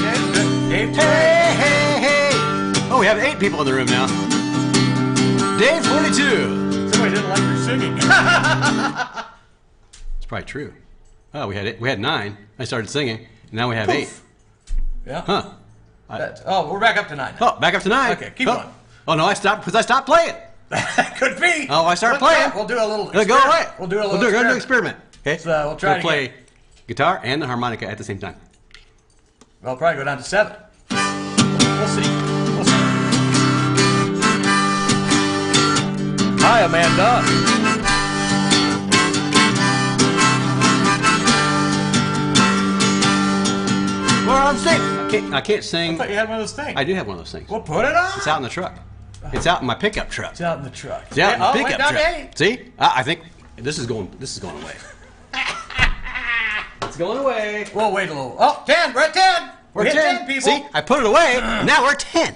Dave. Hey, hey, hey. Oh, we have 8 people in the room now. Dave 42. Somebody didn't like your singing. It's probably true. Oh, we had 9. I started singing, and now we have 8. Yeah. Huh. We're back up to 9. Oh, back up to 9. Okay, keep oh. going. Oh no, I stopped because I stopped playing. Could be. Oh, I started We'll playing. We'll do a little. Go experiment. away. We'll do a little. We're gonna do an experiment. experiment. Okay. So we'll try We'll it play again. guitar and the harmonica at the same time. We'll probably go down to 7. We'll see. We'll see. Hi, Amanda. We're on stage. I can't sing. I thought you had one of those things. I do have one of those things. We'll put it on. It's out in the truck. It's out in my pickup truck. It's out in the truck. It's out in the went pickup down to truck. 8. See? I think this is going away. It's going away. We'll wait a little. Oh, 10. We're at 10. We're hit 10. 10 people. See? I put it away. Now we're 10.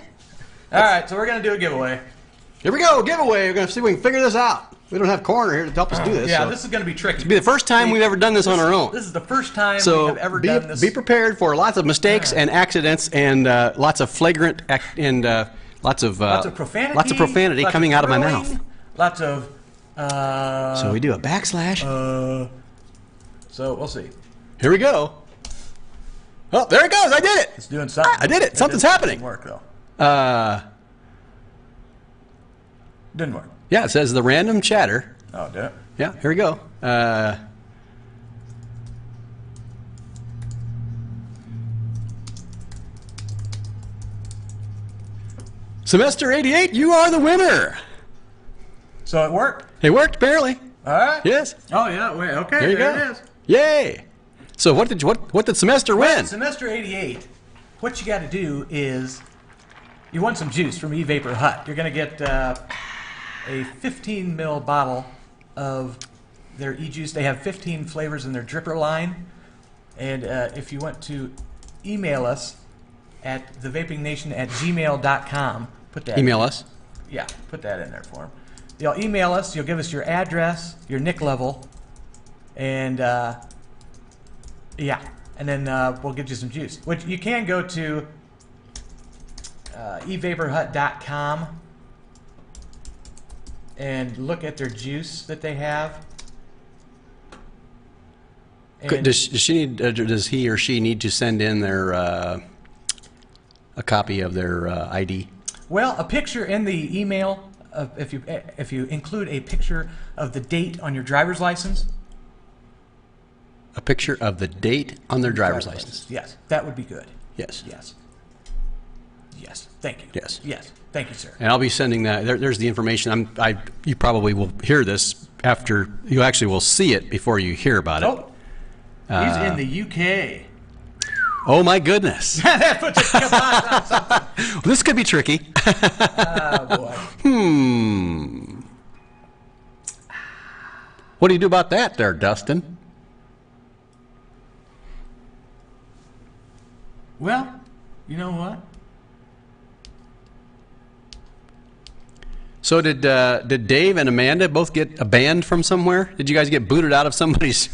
All right, so we're going to do a giveaway. Here we go. Giveaway. We're going to see if we can figure this out. We don't have Coroner here to help us do this. Yeah, so. this is going to be tricky. It'll be the first time we've ever done this on our own. This is the first time So we have ever be, done this. be prepared for lots of mistakes and accidents and lots of flagrant and lots of profanity. lots of profanity lots coming of out of my thrilling, mouth. Lots of. So we do a backslash. So we'll see. Here we go. Oh, there it goes. I did it. It's doing something. I did it. Something's happening. Didn't work though. Didn't work. Yeah, it says the random chatter. Oh, did it? Yeah, here we go. Semester 88, you are the winner. So it worked. It worked, apparently. All right. Yes. Oh yeah. Wait. Okay. There you there go. it is. Yay. So what did semester win? Semester 88. What you got to do is you want some juice from E-Vapor Hut. You're going to get a 15 ml bottle of their e-juice. They have 15 flavors in their dripper line. And if you want to email us at TheVapingNation@gmail.com, put that Email us. Yeah, put that in there for them. You'll email us. You'll give us your address, your NIC level, and yeah, and then we'll get you some juice. Which you can go to evaporhut.com and look at their juice that they have. And Does she need? Does he or she need to send in their a copy of their ID? well, a picture in the email. If you include a picture of the date on your driver's license. A picture of the date on their driver's license. Yes, that would be good. Yes. Yes. Yes. Thank you. Yes. Yes. Thank you, sir. And I'll be sending that. There's the information. You probably will hear this after. You actually will see it before you hear about it. Oh, he's in the UK. Oh my goodness. That puts a kibosh on something. This could be tricky. Oh boy. What do you do about that there, Dustin? Well, you know what? So did Dave and Amanda both get banned from somewhere? Did you guys get booted out of somebody's?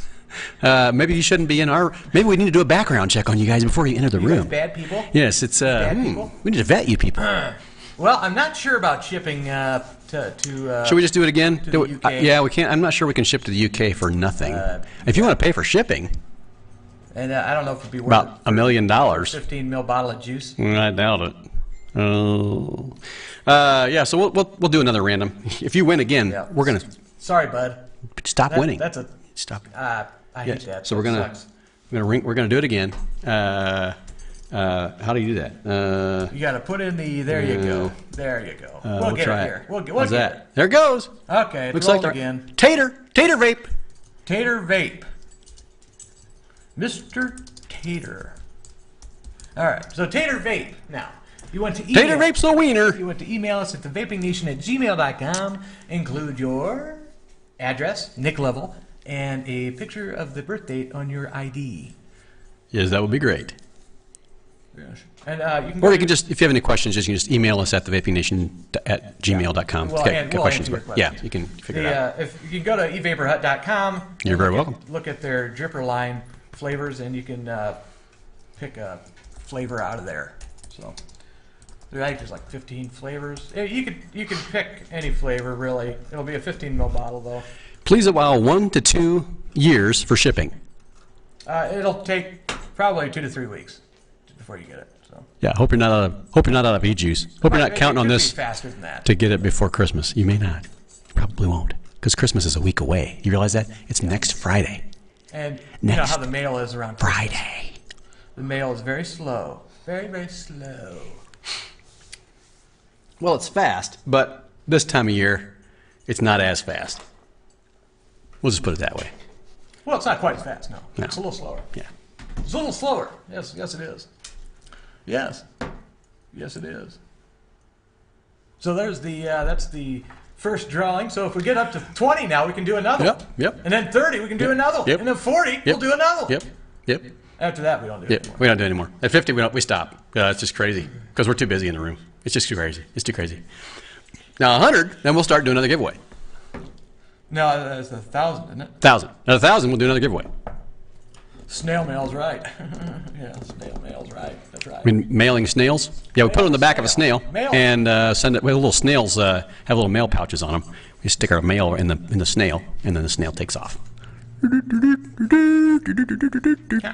Maybe you shouldn't be in our. Maybe we need to do a background check on you guys before you enter the You room. guys bad people? Yes, it's. people? We need to vet you people. Well, I'm not sure about shipping to. Should we just do it again? to the UK? Yeah, we can't. I'm not sure we can ship to the UK for nothing. If you want to pay for shipping, And I don't know if it'd be worth about it. $1 million. 15 mil bottle of juice. I doubt it. Oh. Yeah, so we'll do another random. If you win again, Yeah. we're gonna Sorry, bud. stop winning. That's a. Stop. I hate that. So we're That gonna sucks. we're gonna do it again. How do you do that? You got to put in the. There you go. There you go. We'll get try it it. here. We'll How's get that? There it goes. it. Okay. Looks Looks like again. Tater vape. Tater Vape. Mr. Tater. All right. So Tater Vape. Now, you want to email. Tater vape's the wiener. You want to email us at TheVapingNation@gmail.com. Include your address, nick level, and a picture of the birth date on your ID. Yes, that would be great. Yes. And you can. Or you can just, if you have any questions, you can just email us at TheVapingNation@gmail.com. Well, Okay, we'll questions. answer your Yeah, questions. you can figure it out. If you can go to evaporhut.com. You're very welcome. Look at their dripper line flavors, and you can pick a flavor out of there. So there's like 15 flavors. You can pick any flavor really. It'll be a 15 ml bottle though. Please allow 1 to 2 years for shipping. It'll take probably 2 to 3 weeks before you get it. So Yeah, hope you're not out of e-juice. Hope you're not counting on It could this be faster than that. to get it before Christmas. You may not. You probably won't, because Christmas is a week away. You realize that? It's next Friday. And you know Next how the mail is around Christmas. Friday. The mail is very slow. Very, very slow. Well, it's fast, but this time of year, it's not as fast. We'll just put it that way. Well, it's not quite as fast, no. No. It's a little slower. Yeah. It's a little slower. Yes, it is. Yes. Yes, it is. So there's that's the first drawing. So if we get up to 20 now, we can do another Yep, one. yep. And then 30, we can do another one. Yep. And then 40, we'll do another one. Yep. After that, we don't do it Yep. anymore. We don't do it anymore. At 50, we stop. It's just crazy because we're too busy in the room. It's just too crazy. It's too crazy. Now 100, then we'll start doing another giveaway. No, that's 1,000, isn't it? 1,000. At 1,000, we'll do another giveaway. Snail mail's right. Yeah, snail mail's right. That's right. I mean, mailing snails. Yeah, we put it on the back of a snail Mail. and send it. Well, little snails have little mail pouches on them. We stick our mail in the snail, and then the snail takes off. Yeah,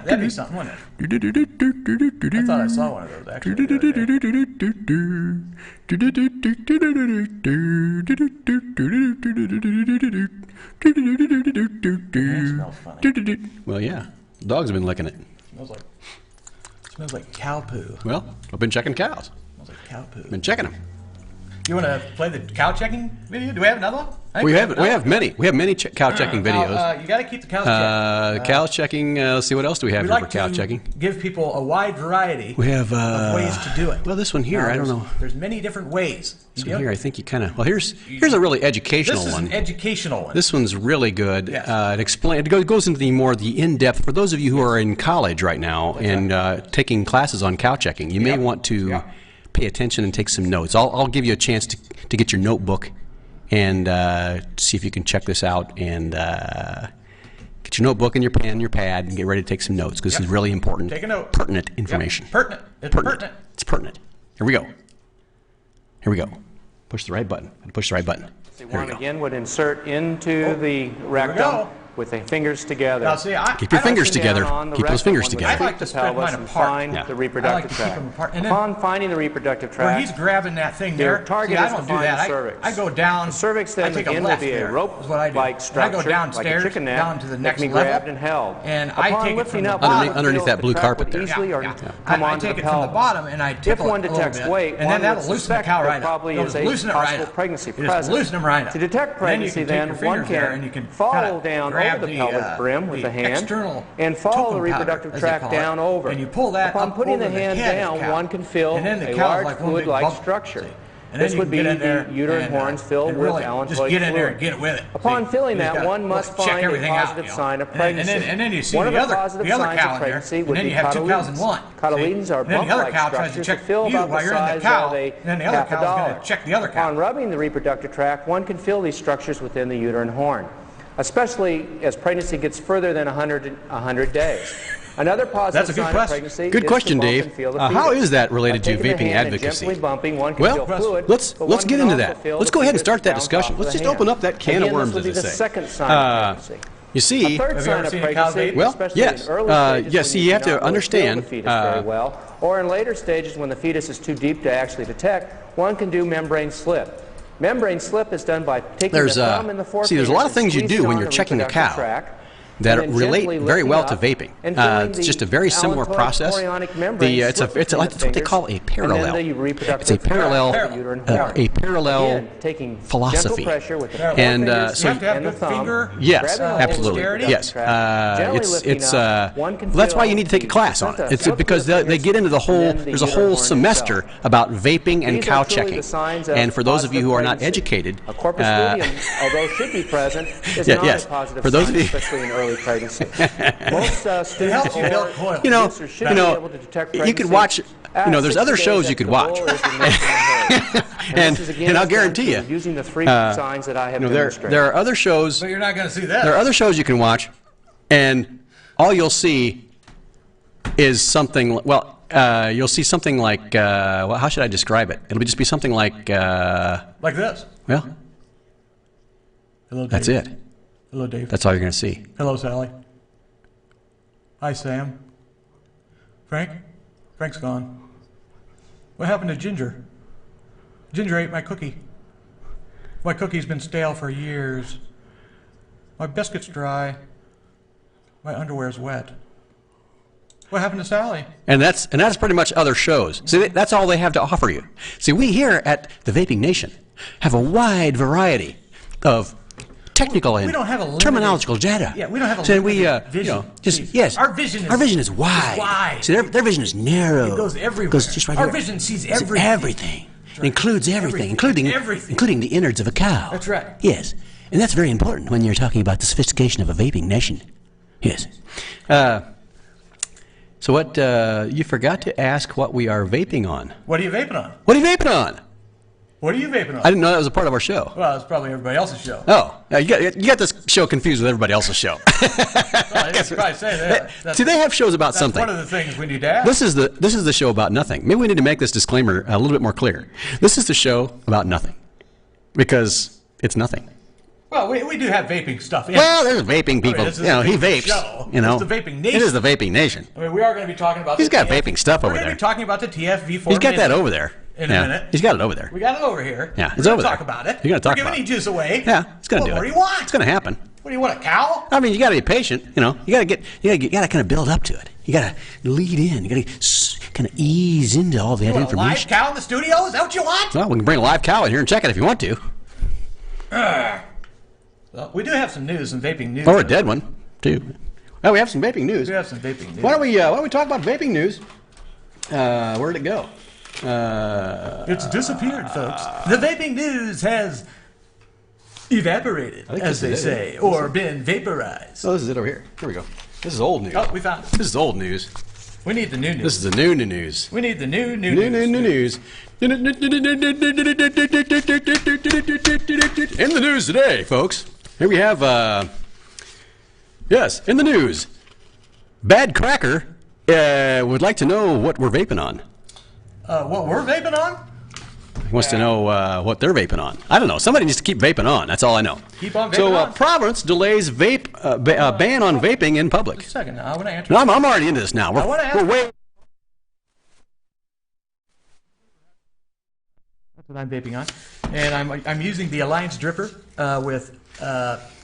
that'd be something, wouldn't it? I thought I saw one of those actually. The other day. It smells funny. Well, yeah, the dogs have been licking it. Smells like cow poo. Well, I've been checking cows. Smells like cow poo. Been checking them. You want to play the cow checking video? Do we have another one? I think We another have one. many. We have many cow checking videos. Now, you got to keep the cows checked. Cow checking. Let's see what else do we have We here like for cow to checking. give people a wide variety We have of ways to do it. Well, this one here, Now, I don't there's- know. There's many different ways. This You one know? here, I think you kind of. Well, here's a really educational This is one. an educational one. This one's really good. Yes. It goes into the in-depth. For those of you who are in college right now and taking classes on cow checking, you may want to pay attention and take some notes. I'll give you a chance to get your notebook and see if you can check this out and get your notebook and your pen, your pad, and get ready to take some notes because this is really important. Take a note. Pertinent information. Yep. Pertinent. It's pertinent. It's pertinent. Here we go. Here we go. Push the right button. Push the right button. Here we One go. again would insert into the go. rectum with the fingers together. Now, see, Keep your fingers Pressing together. down on the Keep those rectum, fingers one would together. I'd like to lift the spread pelvis mine and apart. find Yeah. the I like reproductive to keep tract. them apart. And then Upon finding the reproductive where tract, he's grabbing that thing your there, target see, I is to don't do find that. the cervix. I go down. The cervix I then take a again will left be a there, is what I do. rope-like And I structure, go like a downstairs, chicken neck, down to the that next can be level, grabbed and held. and I Upon take it lifting from the up bottom. one Underneath feel, that the blue tract carpet would there. easily Yeah, or yeah. come I onto take the it from the pelvis. bottom and I If tickle one it a little detects bit, weight, and one then that'll would loosen the suspect cow there right up. probably It'll is just a loosen it right possible up. pregnancy It just present. loosen them right up. To detect And then you pregnancy, can take then your one fingers there can and you can follow kinda down grab over the pelvic brim with the hand external and follow the token powder, reproductive as they tract call it, down over. and you pull that Upon up putting over the hand head of down, the cow. one can feel And then the a cow's large like one big fluid-like bubble, structure. see. And then This you would can be get in there the uterine and, horns filled and with really allantoic just get in there fluid. and get with it. Upon See, filling you just that, gotta one must check find a everything out, positive you know. sign of And pregnancy. then you see One of the the other positive column signs of there, pregnancy and would then be you have 2,001. cotyledons. Cotyledons are And then the other bump-like cow tries to structures check that fill you about while the you're in the size cow, of a and then the other half a cow's going dollar. to check the other cow. Upon rubbing the reproductive tract, one can feel these structures within the uterine horn, especially as pregnancy gets further than 100 days. Another positive That's a good sign of question. pregnancy Good is question, to bump Dave. and feel the How fetus. is that related By to taking the vaping hand and advocacy? gently bumping, one can Well, feel fluid, let's but get one can into also that. feel Let's the go ahead and fetus start that bounce discussion. off of Let's the just hand. open up that can Again, of worms, this would be as they the say. second sign of pregnancy. You see, A third Have you sign ever of seen a cow pregnancy, vape? Well, especially yes. in early stages Yes, when you have to cannot really understand, feel the fetus very well, or in later stages when the fetus is too deep to actually detect, one can do membrane slip. Membrane slip is done by taking There's, the thumb and the forefinger. see, there's a lot of and things you squeezing do when on you're the checking a reproductive cow tract, that and then relate gently very lifting well up to vaping. and feeling It's the just a very similar allantoic process. chorionic membrane It's slip what between they the call a fingers, parallel. and then the reproductive It's a parallel, tract of the uterine horn. Again, taking philosophy. gentle pressure with the And, forefingers so you have to have and the good thumb. finger. Yes, Grabbing a hold of the absolutely. dexterity. Yes, tract, gently lifting it's up, one can that's why feel you need to take a the class on it. placenta It's slip because through the they get into the fingers whole. and then the There's a uterine whole horn semester itself. about vaping and These cow are truly checking. the signs of And for those of you who are not positive educated, pregnancy. A corpus luteum, although should be present, is Yeah, not yes. a positive For those sign, of you- especially in early pregnancy. Most students helps you build or coil. producers should be able to detect you could pregnancy watch. There's 60 other days shows you after could the watch. bull is released from the herd. And- this is again and I'll done guarantee through you, using the three signs that I have demonstrated. there are other shows. But you're not going to see that. There are other shows you can watch, and all you'll see is something. Well, you'll see something like. Well, how should I describe it? It'll just be something like. Like this. Well, Hello, Dave. that's it. Hello, Dave. That's all you're going to see. Hello, Sally. Hi, Sam. Frank? Frank's gone. What happened to Ginger? Ginger ate my cookie. My cookie's been stale for years. My biscuit's dry. My underwear's wet. What happened to Sally? And that's pretty much other shows. See, that's all they have to offer you. See, we here at the Vaping Nation have a wide variety of technical and We don't have a limited- terminological data. Yeah, we don't have a so limited vision. See, yes. our vision our is- vision is wide. is wide. See, their vision is narrow. It goes everywhere. Goes just right Our here. vision sees It's everything. everything. It includes everything, Everything. including the innards of a cow. That's right. Yes, and that's very important when you're talking about the sophistication of a vaping nation. Yes. So what? You forgot to ask what we are vaping on. What are you vaping on? What are you vaping on? What are you vaping on? I didn't know that was a part of our show. Well, it's probably everybody else's show. Oh, you got this show confused with everybody else's show. Well, you could probably say that. That's, See, they have shows about that's something. one of the things we need to ask. This is the show about nothing. Maybe we need to make this disclaimer a little bit more clear. This is the show about nothing, because it's nothing. Well, we do have vaping stuff. In. Well, there's vaping people. this is He a vaping vapes. show. It's the Vaping Nation. It is the Vaping Nation. I mean, we are going to be talking about. He's got vaping stuff over We're there. going to be talking about the TFV4. He's got that Mini over there. in a minute. He's got it over there. We got it over here. Yeah, We're it's gonna over there. talk about it. You're gonna talk We're about giving it. juice away. Yeah, it's gonna do it. What do you want? It's gonna happen. What do you want? A cow? I mean, you got to be patient. You got to kind of build up to it. You got to lead in. You got to kind of ease into all that You want a live information. cow in the studio? Is that what you want? Well, we can bring a live cow in here and check it if you want to, Well, we do have some news, some vaping news. or a dead one too. Well, we have some vaping news. We do have some vaping news. Why don't we talk about vaping news? Where'd it go? It's disappeared, folks. The vaping news has evaporated, think as this they is it. say, or been vaporized. Oh, this is it over here. Here we go. This is old news. Oh, we found it. This is old news. We need the new news. This is the new news. We need the new New news. news. In the news today, folks. Here we have, yes, in the news. Bad Cracker would like to know what we're vaping on. What we're vaping on? He wants to know what they're vaping on. I don't know. Somebody needs to keep vaping on. That's all I know. Keep on vaping so, on? Providence delays ban on vaping in public. Just a second now. I want to answer. No, I'm already into this now. I wanna ask- We're way. That's what I'm vaping on. And I'm using the Alliance Dripper with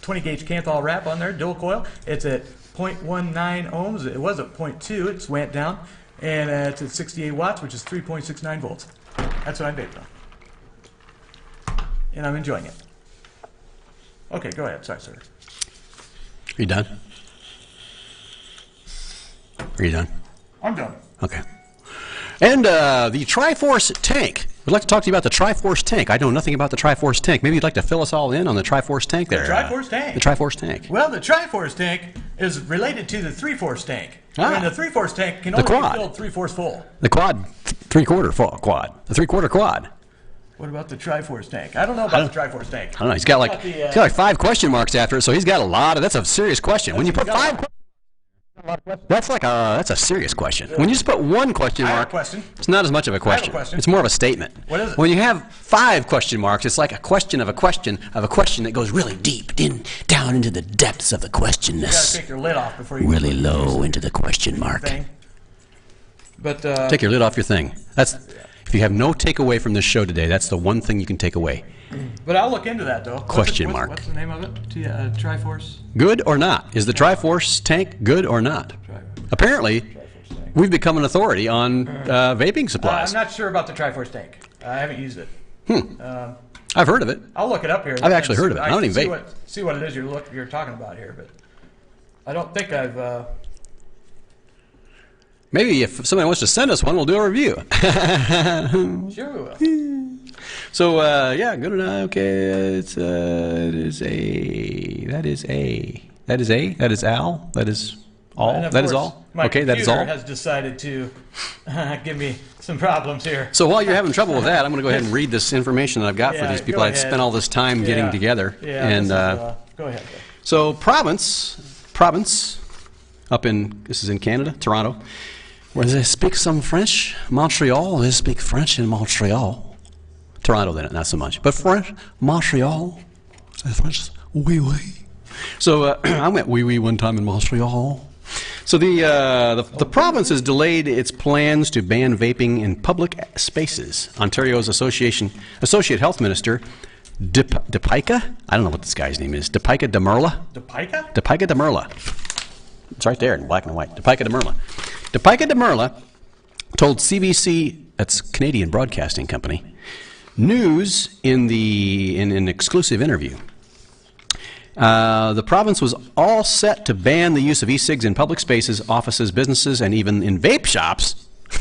20 gauge Canthal wrap on there, dual coil. It's at 0.19 ohms. It was at 0.2. It's went down. And it's at 68 watts, which is 3.69 volts. That's what I'm vaping on. And I'm enjoying it. Okay, go ahead. Sorry, sir. Are you done? Are you done? I'm done. Okay. And the Triforce tank We'd like to talk to you about the Triforce tank. I know nothing about the Triforce tank. Maybe you'd like to fill us all in on the Triforce tank there. The Triforce tank. The Triforce tank. Well, the Triforce tank is related to the Three-Force tank. Ah. I mean, the Three-Force tank can The only be quad. filled three-fourths full. The quad, three-quarter full quad. The three-quarter quad. What about the Triforce tank? I don't know about the Triforce tank. I don't know. He's got like What about the, he's got like 5 question marks after it, so he's got a lot of. That's a serious question. When you put 5, that's a serious question. When you just put 1 question I have a mark, question. it's not as much of a question. question. It's more of a statement. What is it? When you have 5 question marks, it's like a question of a question of a question that goes really deep down into the depths of the You gotta questionness. take your lid off before you Really low into the question mark. thing. But Take your lid off your thing. That's if you have no takeaway from this show today, that's the one thing you can take away. but I'll look into that though. Question mark. What's the name of it? Triforce. Good or not? Is the Triforce tank good or not? Apparently, we've become an authority on vaping supplies. I'm not sure about the Triforce tank. I haven't used it. I've heard of it. I'll look it up here. I've actually heard of it. I don't can even see vape. see what it is you're talking about here, but I don't think I've. Maybe if somebody wants to send us one, we'll do a review. Sure we will. So yeah, good or not? Okay, it is Al. That is all. And of That is course, all. My Okay, that is computer all. has decided to give me some problems here. So while you're having trouble with that, I'm going to go ahead and read this information that I've got for Yeah, these people. go I've ahead. spent all this time getting together. Yeah. And this is, go ahead. so province, up in, this is in Canada, Toronto, where they speak some French. Montreal, they speak French in Montreal. Toronto, then not so much, but French, Montreal, French, oui, oui. So I went oui, oui one time in Montreal. So the province has delayed its plans to ban vaping in public spaces. Ontario's Associate Health Minister, Depica, I don't know what this guy's name is, Depica Demerla? Depica? Depica Demerla. It's right there in black and white. Depica Demerla. Depica Demerla told CBC, that's Canadian Broadcasting Company, News in an exclusive interview. The province was all set to ban the use of e-cigs in public spaces, offices, businesses, and even in vape shops. I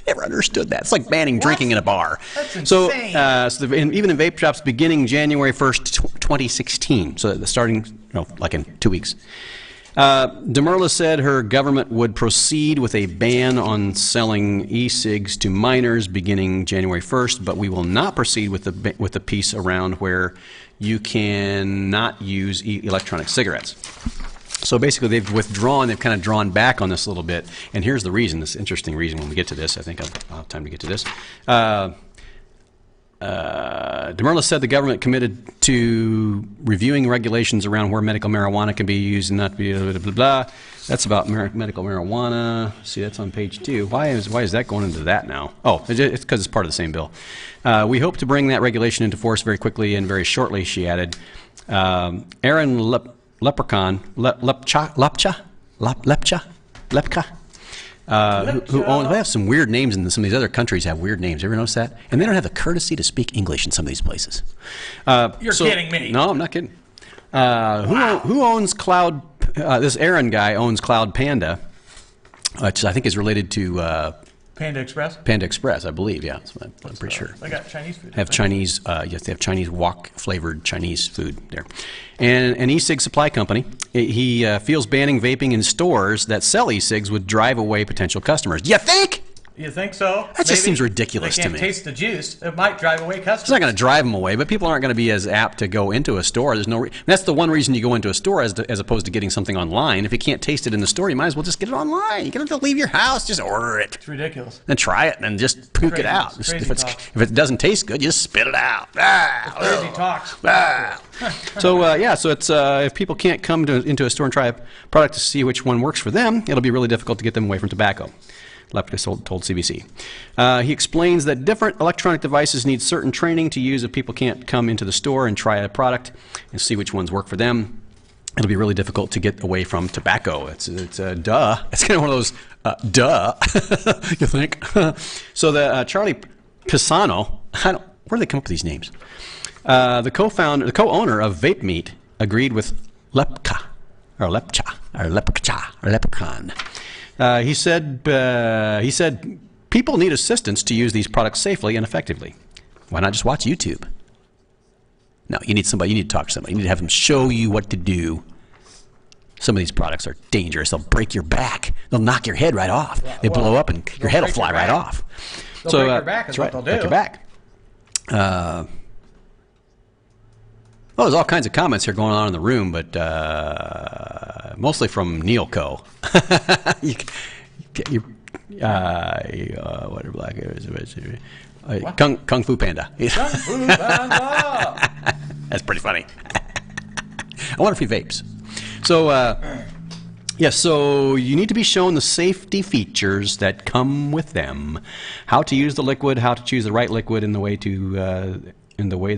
never understood that. It's like banning drinking in a bar. That's insane. insane. Even in vape shops beginning January 1st, 2016. So starting, like in 2 weeks. Demerla said her government would proceed with a ban on selling e-cigs to minors beginning January 1st, but we will not proceed with the piece around where you cannot use electronic cigarettes. So basically they've kind of drawn back on this a little bit, and here's the reason, this interesting reason when we get to this. I think I'll have time to get to this. Demerla said the government committed to reviewing regulations around where medical marijuana can be used and not be blah, blah, blah, blah. That's about medical marijuana. See, that's on page 2. Why is that going into that now? Oh, it's because it's part of the same bill. We hope to bring that regulation into force very quickly and very shortly, she added. Aaron Lepka, who owns, they have some weird names, and some of these other countries have weird names. Ever notice that? And they don't have the courtesy to speak English in some of these places. You're kidding me. No, I'm not kidding. Who owns Cloud? This Aaron guy owns Cloud Panda, which I think is related to Panda Express? Panda Express, I believe. Yeah, I'm pretty sure. They got Chinese food. Have Chinese, yes, they have Chinese wok flavored Chinese food there. And an e-cig supply company, he feels banning vaping in stores that sell e-cigs would drive away potential customers. Do you think? You think so? That just seems ridiculous to me. They can't taste the juice. It might drive away customers. It's not going to drive them away, but people aren't going to be as apt to go into a store. There's no. That's the one reason you go into a store as opposed to getting something online. If you can't taste it in the store, you might as well just get it online. You don't have to leave your house. Just order it. It's ridiculous. Then try it and just puke it out. If it doesn't taste good, just spit it out. Crazy talks. So it's if people can't come into a store and try a product to see which one works for them, it'll be really difficult to get them away from tobacco. Lepka told CBC. He explains that different electronic devices need certain training to use if people can't come into the store and try a product and see which ones work for them. It'll be really difficult to get away from tobacco. It's duh. It's kind of one of those duh. You think? So the Charlie Pisano. Where do they come up with these names? The co-owner of Vape Meat, agreed with Lepka or Lepcha or Lepcha or Lepcon. He said People need assistance to use these products safely and effectively. Why not just watch YouTube? No, you need somebody. You need to talk to somebody. You need to have them show you what to do. Some of these products are dangerous. They'll break your back. They'll knock your head right off. They blow up and your head will fly right off. They'll break your back is what they'll do. Break your back. Well, there's all kinds of comments here going on in the room, but mostly from Neil Co. What black Kung Fu Panda. Kung Fu Panda. That's pretty funny. I wonder if he vapes. So, yes, so you need to be shown the safety features that come with them. How to use the liquid, how to choose the right liquid in the way the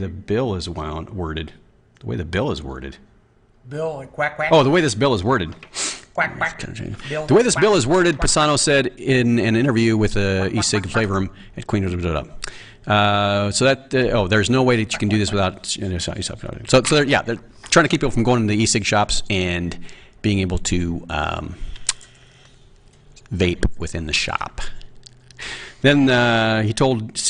bill is worded. The way the bill is worded. Bill, like quack, quack. Oh, the way this bill is worded. Quack, quack. The way this bill is worded, Pisano said in an interview with e-cig flavor room at Queen. So that there's no way that you can do this without. So they're trying to keep people from going into the e-cig shops and being able to vape within the shop. Then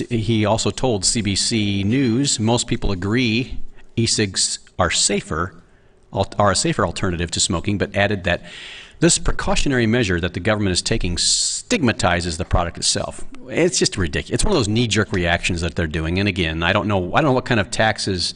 he also told CBC News most people agree e-cigs are a safer alternative to smoking, but added that this precautionary measure that the government is taking stigmatizes the product itself. It's just ridiculous. It's one of those knee-jerk reactions that they're doing. And again, I don't know what kind of taxes.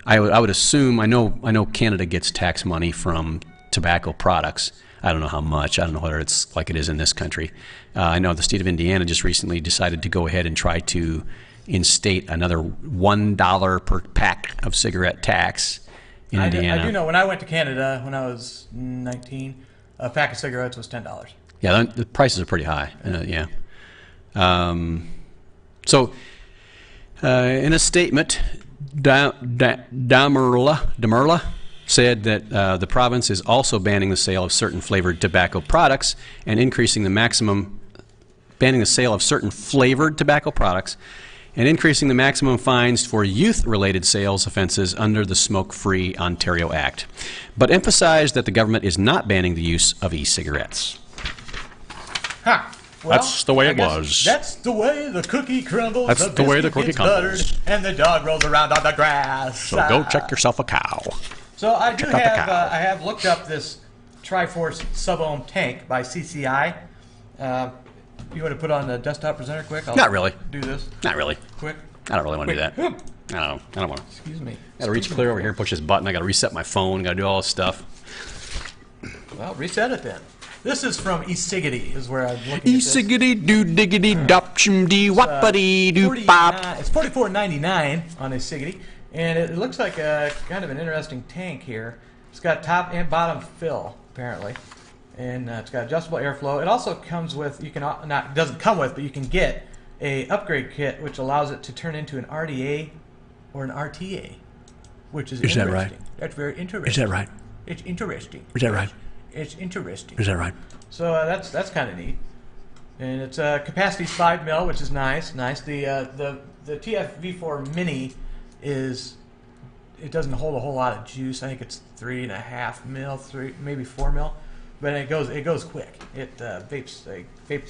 I would assume I know Canada gets tax money from tobacco products. I don't know how much. I don't know whether it's like it is in this country. I know the state of Indiana just recently decided to go ahead and try to instate another $1 per pack of cigarette tax in Indiana. I do know when I went to Canada when I was 19, a pack of cigarettes was $10. Yeah, the prices are pretty high. Yeah. So, in a statement, Damerla said that the province is also banning the sale of certain flavored tobacco products and banning the sale of certain flavored tobacco products and increasing the maximum fines for youth-related sales offenses under the Smoke-Free Ontario Act, but emphasized that the government is not banning the use of e-cigarettes. Ha! Well, that's the way it was. That's the way the cookie crumbles. That's the way the cookie crumbles. Buttered, and the dog rolls around on the grass. So go check yourself a cow. So I have looked up this Triforce sub-ohm tank by CCI. You want to put on the desktop presenter quick? Not really. Do this. Not really. Quick. I don't really want to do that. I don't want to. Excuse me. I got to reach clear over here and push this button. I got to reset my phone. Got to do all this stuff. Well, reset it then. This is from e-ciggity, is where I'm looking at e-ciggity doo diggity dopshum dee whoppity doo pop. It's $44.99 on e-ciggity, and it looks like a kind of an interesting tank here. It's got top and bottom fill, apparently. And it's got adjustable airflow. It also comes with, doesn't come with, but you can get a upgrade kit which allows it to turn into an RDA or an RTA, which is interesting. That right? That's very interesting. Is that right? It's interesting. Is that right? It's interesting. Is that right? So that's kind of neat. And its capacity is 5 mil, which is nice. The TFV4 Mini it doesn't hold a whole lot of juice. I think it's 3.5 mil, maybe 4 mil. But it goes quick. It vapes through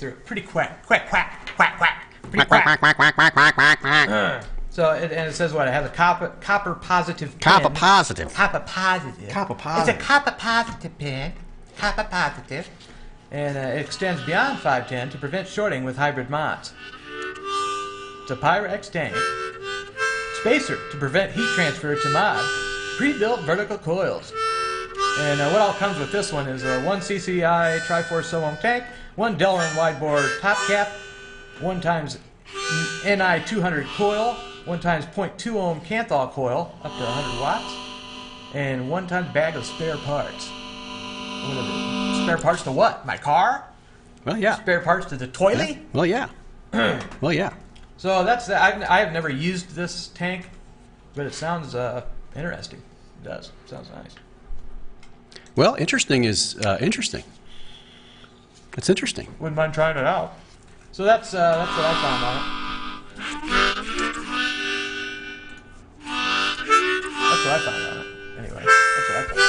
it pretty quick. Quack, quack, quack, quack. Pretty quack. Quack, quack, quack, quack, quack, quack. So it says what? It has a copper positive pin. Copper positive. Copper positive. Copper positive. It's a copper positive pin. Copper positive. And it extends beyond 510 to prevent shorting with hybrid mods. It's a Pyrex tank. Spacer to prevent heat transfer to mod. Pre-built vertical coils. And what all comes with this one is a 1 CCI Triforce sub-ohm tank, 1 Delrin widebore top cap, 1 times NI 200 coil, 1 times 0.2 ohm Canthal coil up to 100 watts, and 1 times bag of spare parts. What are they? Spare parts to what? My car? Well, yeah. Spare parts to the toilet? Yeah. Well, yeah. Well, yeah. So that's I have never used this tank, but it sounds interesting. It does. It sounds nice. Well, interesting is interesting. It's interesting. Wouldn't mind trying it out. So that's what I found on it. That's what I found on it. Anyway, that's what I found.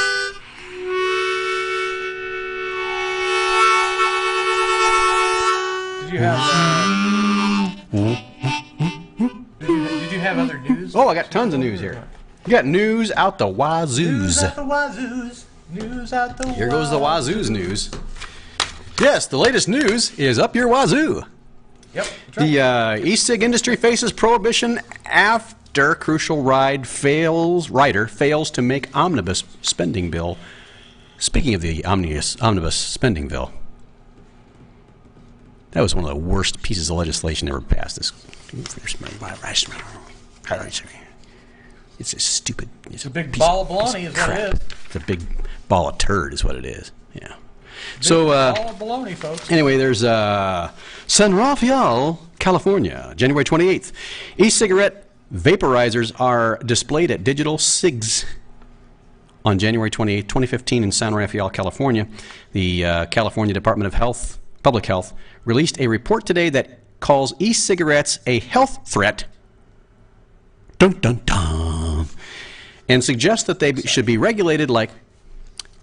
Did you have news. Oh, I got tons of news here. You got news out the wazoos. News out the wazoos. News out the Here goes the wazoo's news. Yes, the latest news is up your wazoo. Yep. That's right. The e-cig industry faces prohibition after crucial rider fails to make omnibus spending bill. Speaking of the omnibus spending bill, that was one of the worst pieces of legislation ever passed. It's a stupid. It's a big ball of baloney is what it is. It's a big ball of turd is what it is. Yeah. Big ball of baloney, folks. Anyway, there's San Rafael, California, January 28th. E-cigarette vaporizers are displayed at Digital Cigs on January 28th, 2015 in San Rafael, California. The California Department of Public Health released a report today that calls e-cigarettes a health threat. Dun, dun, dun. And suggests that they should be regulated like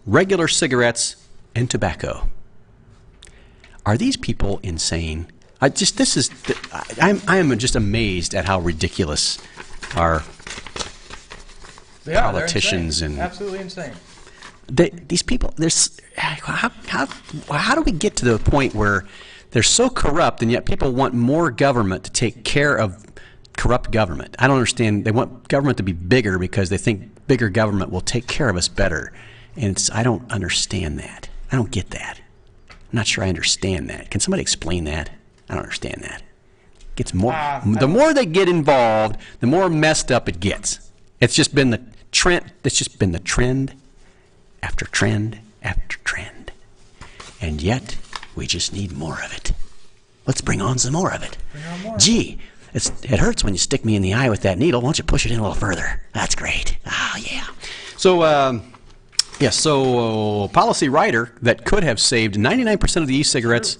regular cigarettes and tobacco. Are these people insane? I am just amazed at how ridiculous our politicians and absolutely insane. These people. How do we get to the point where they're so corrupt and yet people want more government to take care of corrupt government? I don't understand. They want government to be bigger because they think bigger government will take care of us better, and I don't understand that. I don't get that. I'm not sure I understand that. Can somebody explain that? I don't understand that. It gets more. The more they get involved, the more messed up it gets. It's just been the trend. It's just been the trend after trend after trend, and yet we just need more of it. Let's bring on some more of it. Gee, it hurts when you stick me in the eye with that needle. Why don't you push it in a little further? That's great. Oh yeah. So. Yes, so policy writer that could have saved 99% of the e-cigarettes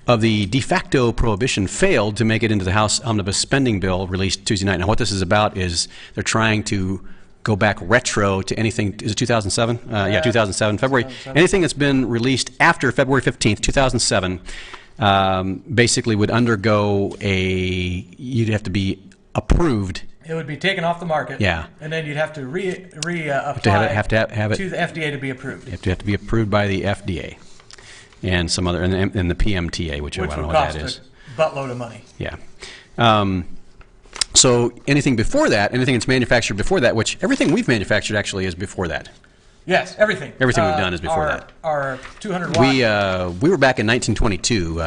of the de facto prohibition failed to make it into the House Omnibus Spending Bill released Tuesday night. Now, what this is about is they're trying to go back retro to anything. Is it 2007? 2007, February. 2007. Anything that's been released after February 15th, 2007, basically would undergo you'd have to be approved. It would be taken off the market. Yeah. And then you'd have to apply have it to the FDA to be approved. You have to be approved by the FDA and some other, and the PMTA, which I don't know what that is. Buttload of money. Yeah. So anything before that, anything that's manufactured before that, which everything we've manufactured actually is before that. Yes, everything. Everything we've done is before that. Our 200 watt. We were back in 1922. We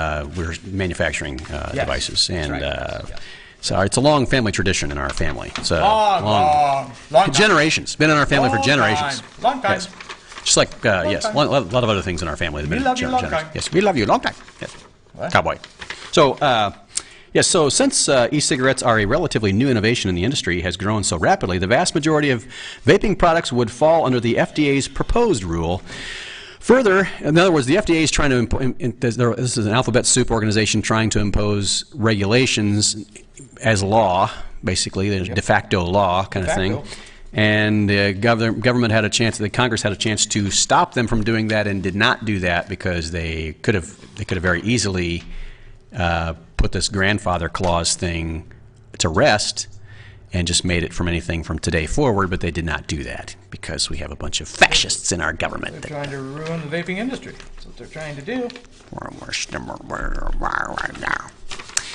were manufacturing devices, and right. so it's a long family tradition in our family. It's a long time. Generations. Been in our family for generations. Long time. Yes. Just like yes, a lot of other things in our family. We love you long time. Yes, we love you long time. Yes. What? Cowboy. So. Yes, so since e-cigarettes are a relatively new innovation in the industry has grown so rapidly, the vast majority of vaping products would fall under the FDA's proposed rule. Further, in other words, the FDA is trying to this is an alphabet soup organization trying to impose regulations as law, basically, there's de facto law kind of thing. And the government had a chance, the Congress had a chance to stop them from doing that and did not do that because they could have very easily put this grandfather clause thing to rest and just made it from anything from today forward, but they did not do that because we have a bunch of fascists in our government. They're trying to ruin the vaping industry. That's what they're trying to do.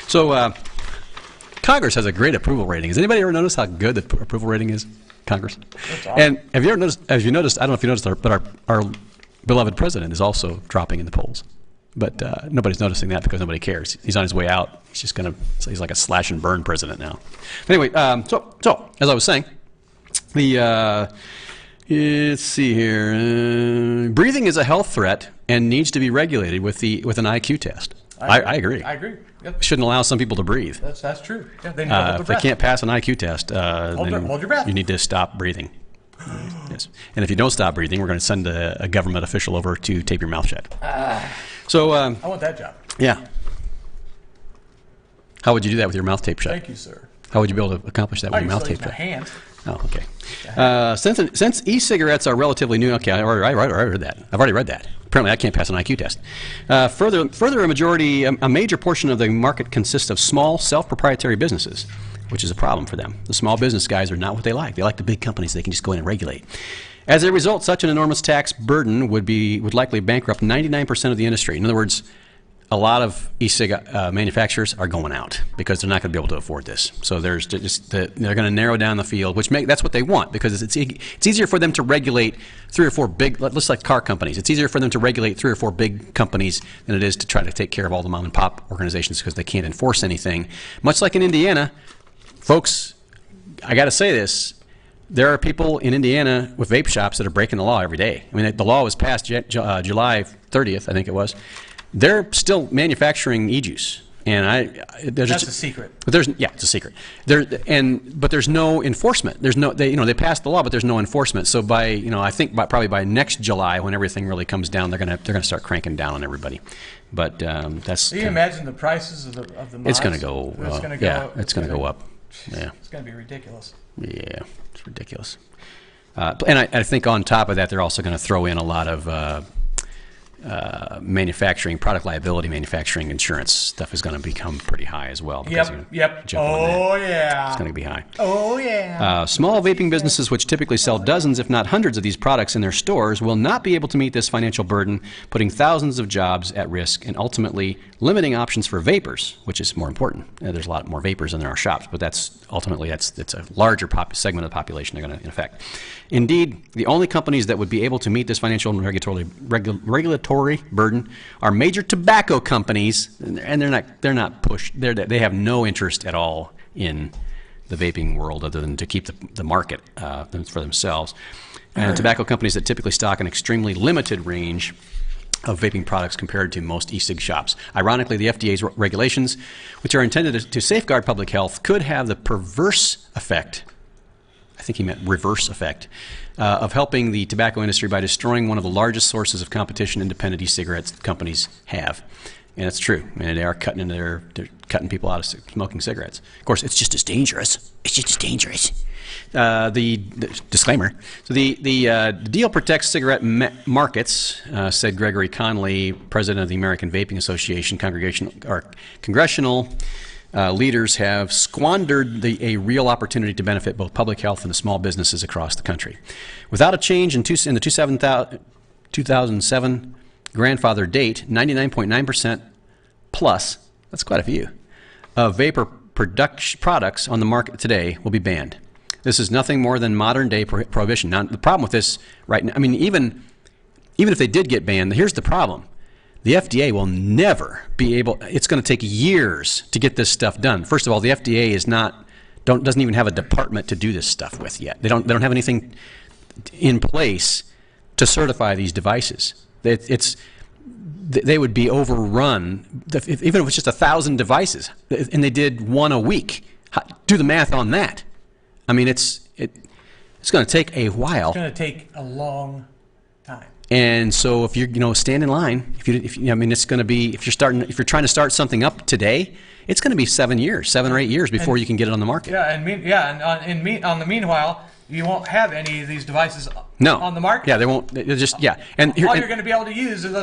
So Congress has a great approval rating. Has anybody ever noticed how good the approval rating is? Congress. That's awesome. And have you ever noticed? I don't know if you noticed, but our beloved president is also dropping in the polls. But nobody's noticing that because nobody cares. He's on his way out. He's just he's like a slash and burn president now. Anyway, so as I was saying, let's see here. Breathing is a health threat and needs to be regulated with an IQ test. I agree. I agree. Yep. Shouldn't allow some people to breathe. That's true. Yeah, they need to hold their if they breath. can't pass an IQ test, then hold your breath. You need to stop breathing. Yes. And if you don't stop breathing, we're going to send a government official over to tape your mouth shut. So I want that job. Yeah. How would you do that with your mouth taped shut? Thank you, sir. How would you be able to accomplish that with your mouth taped shut? My hand. Oh, okay. Since e-cigarettes are relatively new, okay, I already read that. I've already read that. Apparently, I can't pass an IQ test. Further, a major portion of the market consists of small, self-proprietary businesses. which is a problem for them. The small business guys are not what they like. They like the big companies they can just go in and regulate. As a result, such an enormous tax burden would likely bankrupt 99% of the industry. In other words, a lot of e-cig manufacturers are going out because they're not going to be able to afford this. So they're going to narrow down the field, that's what they want, because it's easier for them to regulate 3 or 4 big, let's like car companies. It's easier for them to regulate 3 or 4 big companies than it is to try to take care of all the mom and pop organizations because they can't enforce anything. Much like in Indiana, folks, I got to say this. There are people in Indiana with vape shops that are breaking the law every day. I mean, the law was passed July 30th, I think it was. They're still manufacturing e-juice, and that's a secret. But it's a secret. But there's no enforcement. They passed the law, but there's no enforcement. So I think probably by next July, when everything really comes down, they're gonna start cranking down on everybody. But that's. Do you imagine the prices of the mods? It's gonna go. It's gonna go up. Yeah. It's gonna be ridiculous. Yeah, it's ridiculous. And I think on top of that, they're also going to throw in a lot of manufacturing, product liability manufacturing insurance stuff is going to become pretty high as well. Yep. Oh, yeah. It's going to be high. Oh, yeah. Small vaping businesses, which typically sell dozens, if not hundreds of these products in their stores, will not be able to meet this financial burden, putting thousands of jobs at risk and ultimately limiting options for vapers, which is more important. There's a lot more vapers than there are shops, but it's a larger segment of the population they're going to affect. Indeed, the only companies that would be able to meet this financial and regulatory burden are major tobacco companies, and they're not pushed. They have no interest at all in the vaping world other than to keep the market for themselves. And tobacco companies that typically stock an extremely limited range of vaping products compared to most e-cig shops. Ironically, the FDA's regulations, which are intended to safeguard public health, could have the perverse effect, I think he meant reverse effect, of helping the tobacco industry by destroying one of the largest sources of competition independent e-cigarettes companies have. And it's true. I mean, they are they're cutting people out of smoking cigarettes. Of course, it's just as dangerous. It's just as dangerous. The disclaimer. So the deal protects cigarette markets, said Gregory Conley, president of the American Vaping Association. Congressional leaders have squandered a real opportunity to benefit both public health and the small businesses across the country. Without a change in the 2007 grandfather date, 99.9% plus, that's quite a few, of vapor products on the market today will be banned. This is nothing more than modern-day prohibition. Now, the problem with this right now, I mean, even if they did get banned, here's the problem. The FDA will never be able, it's going to take years to get this stuff done. First of all, the FDA doesn't even have a department to do this stuff with yet. They don't have anything in place to certify these devices. They would be overrun, even if it's just 1,000 devices, and they did one a week. Do the math on that. I mean, it's going to take a while. It's going to take a long time. And so if you stand in line, it's going to be, if you're trying to start something up today, it's going to be 7 or 8 years before you can get it on the market. On the meanwhile, you won't have any of these devices on the market. Yeah, they won't. They're just And all you're going to be able to use are the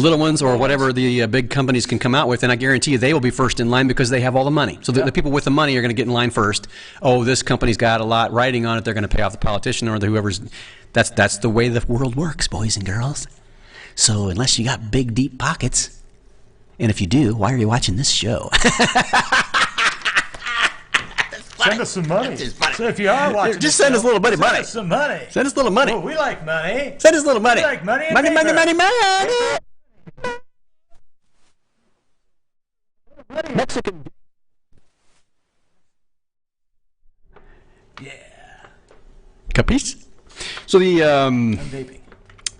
little ones or whatever the big companies can come out with, and I guarantee you they will be first in line because they have all the money. So the people with the money are going to get in line first. Oh, this company's got a lot riding on it. They're going to pay off the politician or whoever's. That's the way the world works, boys and girls. So unless you got big, deep pockets, and if you do, why are you watching this show? Send us some money. So if you are watching, just send us a little money. Send us some money. Send us a little money. Oh, we like money. Send us a little money. We like money. Money. Mexican. Yeah. Capiche? So I'm vaping.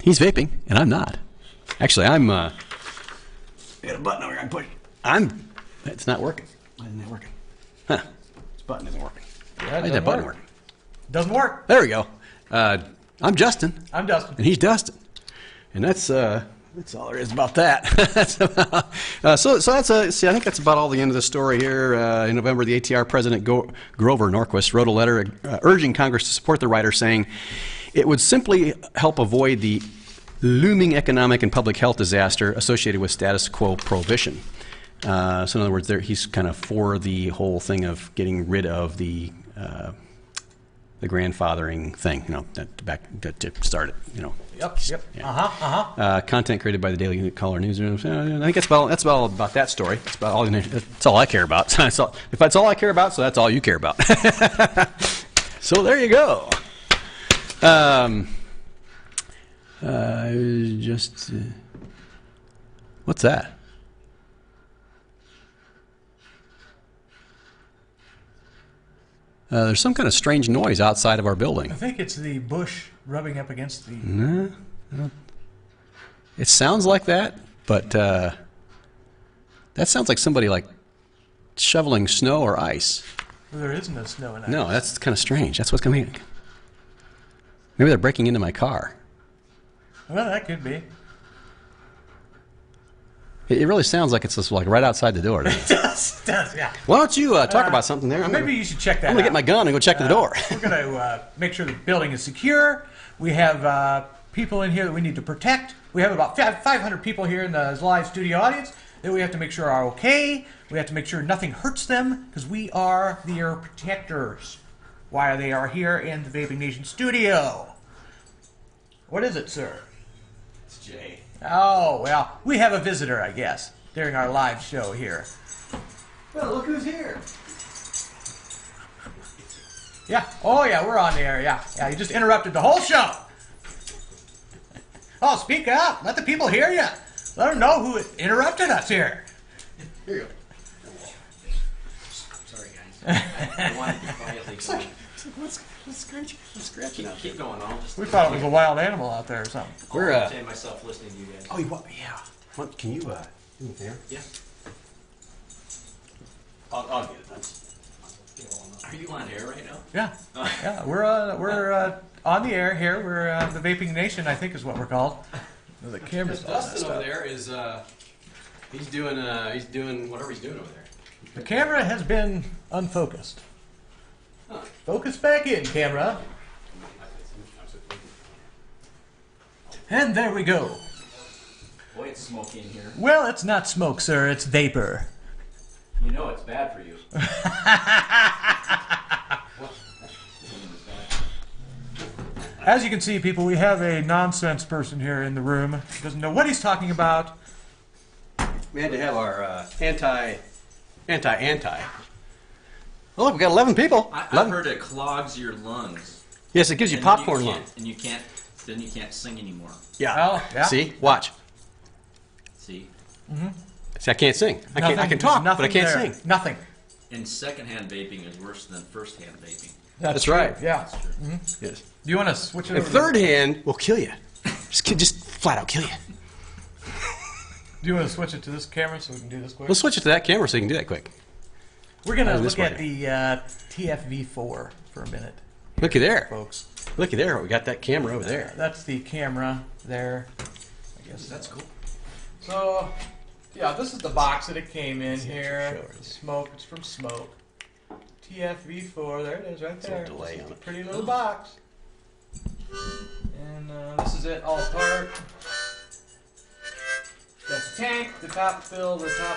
He's vaping, and I'm not. Actually, I'm. I got a button over here. I'm pushing. It's not working. Why isn't it working? Huh? This button isn't working. Yeah, why is that button working? Doesn't work. There we go. I'm Justin. I'm Dustin. And he's Dustin. And that's all there is about that. So that's I think that's about all the end of the story here. In November, the ATR president Grover Norquist wrote a letter urging Congress to support the writer, saying it would simply help avoid the looming economic and public health disaster associated with status quo prohibition. So in other words, he's kind of for the whole thing of getting rid of the grandfathering thing, to start it, Yep. Yeah. Content created by the Daily Caller newsroom. I think that's about all about that story. That's all I care about. If that's all I care about, so that's all you care about. So there you go. What's that? There's some kind of strange noise outside of our building. I think it's the bush rubbing up against the... No, it sounds like that, but that sounds like somebody like shoveling snow or ice. Well, there is no snow and ice. No, that's kind of strange. That's what's coming. Maybe they're breaking into my car. Well, that could be. It really sounds like it's just like right outside the door. It does, yeah. Why don't you talk about something there? Maybe you should check that out. I'm going to get my gun and go check the door. We're going to make sure the building is secure. We have people in here that we need to protect. We have about 500 people here in the live studio audience that we have to make sure are okay. We have to make sure nothing hurts them because we are their protectors while they are here in the Vaping Nation studio. What is it, sir? It's Jay. Oh, well, we have a visitor, I guess, during our live show here. Well, look who's here. Yeah. Oh, yeah, we're on the air. Yeah. You just interrupted the whole show. Oh, speak up. Let the people hear you. Let them know who interrupted us here. Here you go. Sorry, guys. I wanted to quietly go. What's scratching? Keep going. I'll just. We thought it was a wild animal out there or something. We're I'll entertain myself listening to you guys. Oh, yeah. Can you do me a favor? Yeah. I'll get it. Are you on air right now? Yeah. Yeah. We're on the air here. We're the Vaping Nation, I think, is what we're called. The camera's all Dustin messed over up. there is he's doing whatever he's doing over there. The camera has been unfocused. Huh. Focus back in, camera. And there we go. Boy, it's smoky in here. Well, it's not smoke, sir. It's vapor. You know it's bad for you. As you can see, people, we have a nonsense person here in the room. He doesn't know what he's talking about. We had to have our anti. Oh, look, we got 11 people. I've 11. heard it clogs your lungs. Yes, it gives you And then popcorn can't- lungs. And then you can't sing anymore. Yeah. Oh, yeah. See, watch. See? See, I can't sing. I can There's talk, but I nothing can't there. sing. Nothing. And secondhand vaping is worse than first-hand vaping. That's true. right. Yeah. Yes. Do you want to switch it And over? third hand will kill you. Just flat out kill you. Do you want to switch it to this camera so we can do this quick? We'll switch it to that camera so you can do that quick. We're going to How's this look at working? the TFV4 for a minute, Looky there. folks. Looky there. We got that camera over there. That's the camera there. I guess That's cool. So, yeah, this is the box that it came in Show here. her this. Smoke. It's from Smoke. TFV4. There it is, right It's a there. delay This is on the it. pretty little box. And this is it all apart. That's the tank, the top fill, the top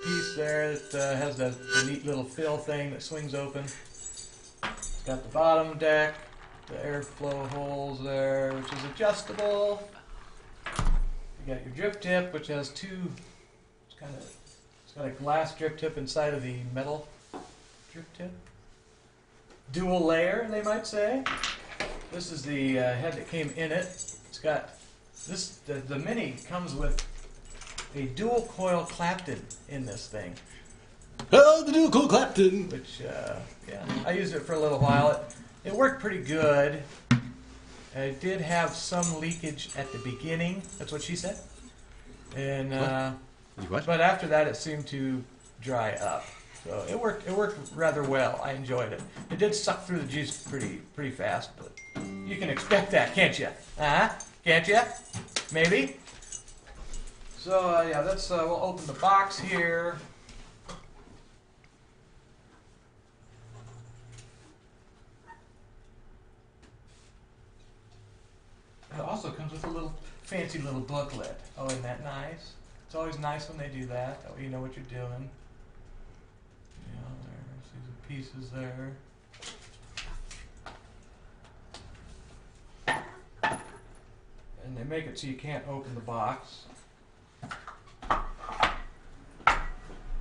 piece there that has the neat little fill thing that swings open. It's got the bottom deck, the airflow holes there, which is adjustable. You got your drip tip, which has two. It's got a glass drip tip inside of the metal drip tip. Dual layer, they might say. This is the head that came in it. It's got this. The Mini comes with a dual coil Clapton in this thing, Oh, the dual cool Clapton. which yeah, I used it for a little while. It worked pretty good. It did have some leakage at the beginning. That's what she said. And What? but after that, it seemed to dry up. So it worked rather well. I enjoyed it. It did suck through the juice pretty fast, but you can expect that, can't you? Can't you? Maybe. So yeah, that's we'll open the box here. It also comes with a little fancy little booklet. Oh, isn't that nice? It's always nice when they do that. That way you know what you're doing. Yeah, there's the pieces there. And they make it so you can't open the box.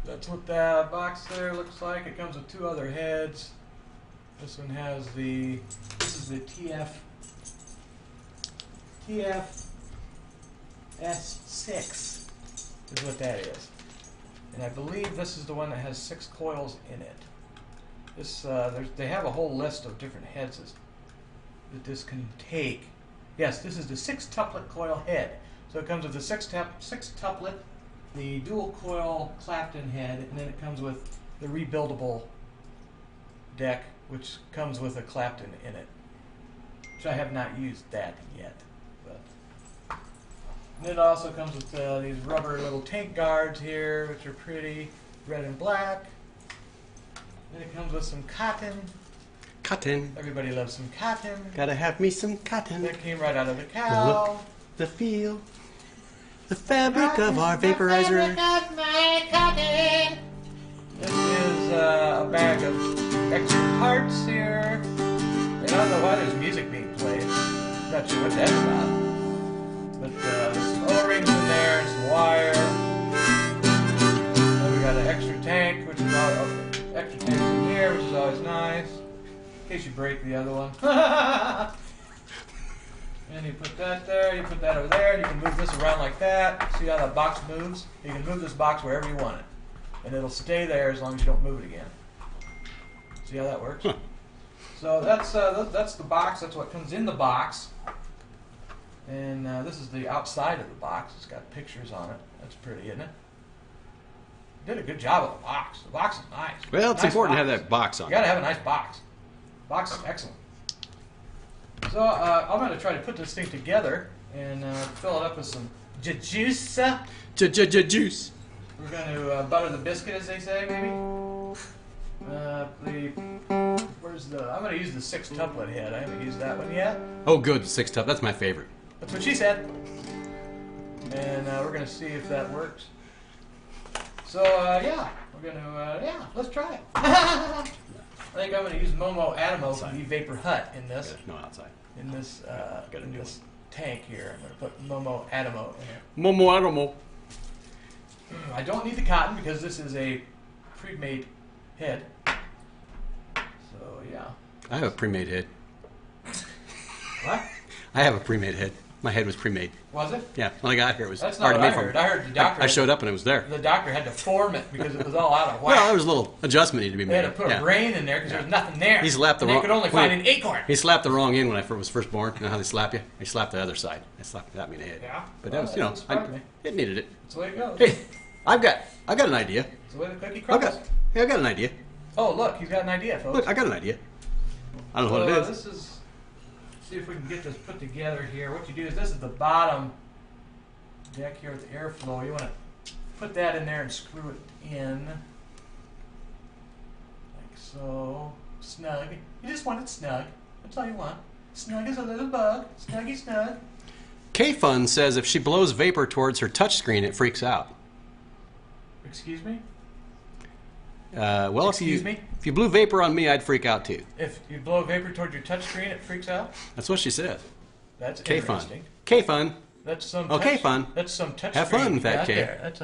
That's what that box there looks like. It comes with 2 other heads. This one has this is the TFS6 is what that is. And I believe this is the one that has 6 coils in it. This they have a whole list of different heads that this can take. Yes, this is the 6-tuplet coil head. So it comes with the 6-tuplet, the dual coil Clapton head, and then it comes with the rebuildable deck, which comes with a Clapton in it. Which I have not used that yet. But. And it also comes with these rubber little tank guards here, which are pretty, red and black. Then it comes with some cotton. Cotton. Everybody loves some cotton. Gotta have me some cotton. That came right out of the The cow. look, the feel, the fabric of our vaporizer. This is a bag of extra parts here. And I don't know why there's music being played. Not sure what that's about. But some O-rings in there, some wire. Then we got an extra tank, which is extra tanks in here, which is always nice. In case you break the other one. And you put that there, you put that over there, and you can move this around like that. See how that box moves? You can move this box wherever you want it. And it'll stay there as long as you don't move it again. See how that works? Huh. So that's the box. That's what comes in the box. And this is the outside of the box. It's got pictures on it. That's pretty, isn't it? Did a good job with the box. The box is nice. Well, it's Nice important to box. have that box on. You gotta have a nice box. Box is excellent. So I'm going to try to put this thing together and fill it up with some juice. Juice. We're going to butter the biscuit, as they say, maybe. I'm going to use the 6-tuplet head. I haven't used that one yet. Oh, good. 6-tup. That's my favorite. That's what she said. And we're going to see if that works. So yeah, we're going to let's try it. I think I'm going to use Momo Adamo from the Vapor Hut in this. No, outside. In this tank here. I'm going to put Momo Adamo in it. Momo Adamo. I don't need the cotton because this is a pre-made head. So yeah. I have a pre-made head. What? I have a pre-made head. My head was pre-made. Was it? Yeah, when I got here, it was That's not hard what to I make. heard. I heard the doctor. I showed up and it was there. The doctor had to form it because it was all out of whack. Well, there was a little adjustment needed to be They made. had to put a brain in there because there was nothing there. He slapped the and wrong. They could only find an acorn. He slapped the wrong end when I was first born. You know how they slap you? They slapped the other side. They slapped me in the head. Yeah. But Well, that was, that doesn't surprise me. it needed it. That's the way it goes. Hey, I got an idea. That's the way the cookie I crumbles. got an idea. Oh, look, he's got an idea, folks. Look, I got an idea. I don't know what it is. This is. See if we can get this put together here. What you do is this is the bottom deck here with the airflow. You want to put that in there and screw it in. Like so. Snug. You just want it snug. That's all you want. Snug as a little bug. Snuggy snug. K-Fun says if she blows vapor towards her touchscreen, it freaks out. Excuse me? Well, Excuse me? if you blew vapor on me, I'd freak out too. If you blow vapor toward your touchscreen, it freaks out? That's what she said. That's K-Fun. interesting. K-Fun. That's some Oh, K-Fun. That's some touchscreen. Have fun with you that, got K. there. That's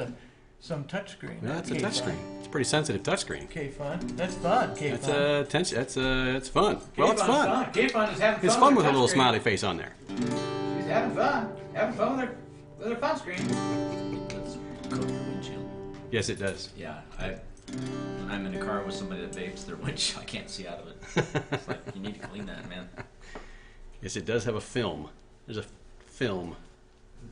some touchscreen. Yeah, that's a K-Fun. touchscreen. It's a pretty sensitive touchscreen. K-Fun. That's fun. K-Fun. It's fun. Well, it's fun. K-Fun is having fun. It's fun with a her little touchscreen. smiley face on there. She's having fun. Having fun with her fun screen. Does coat your windshield? Yes, it does. Yeah, when I'm in a car with somebody that vapes their windshield, I can't see out of it. It's like, you need to clean that, man. Yes, it does have a film. There's a film.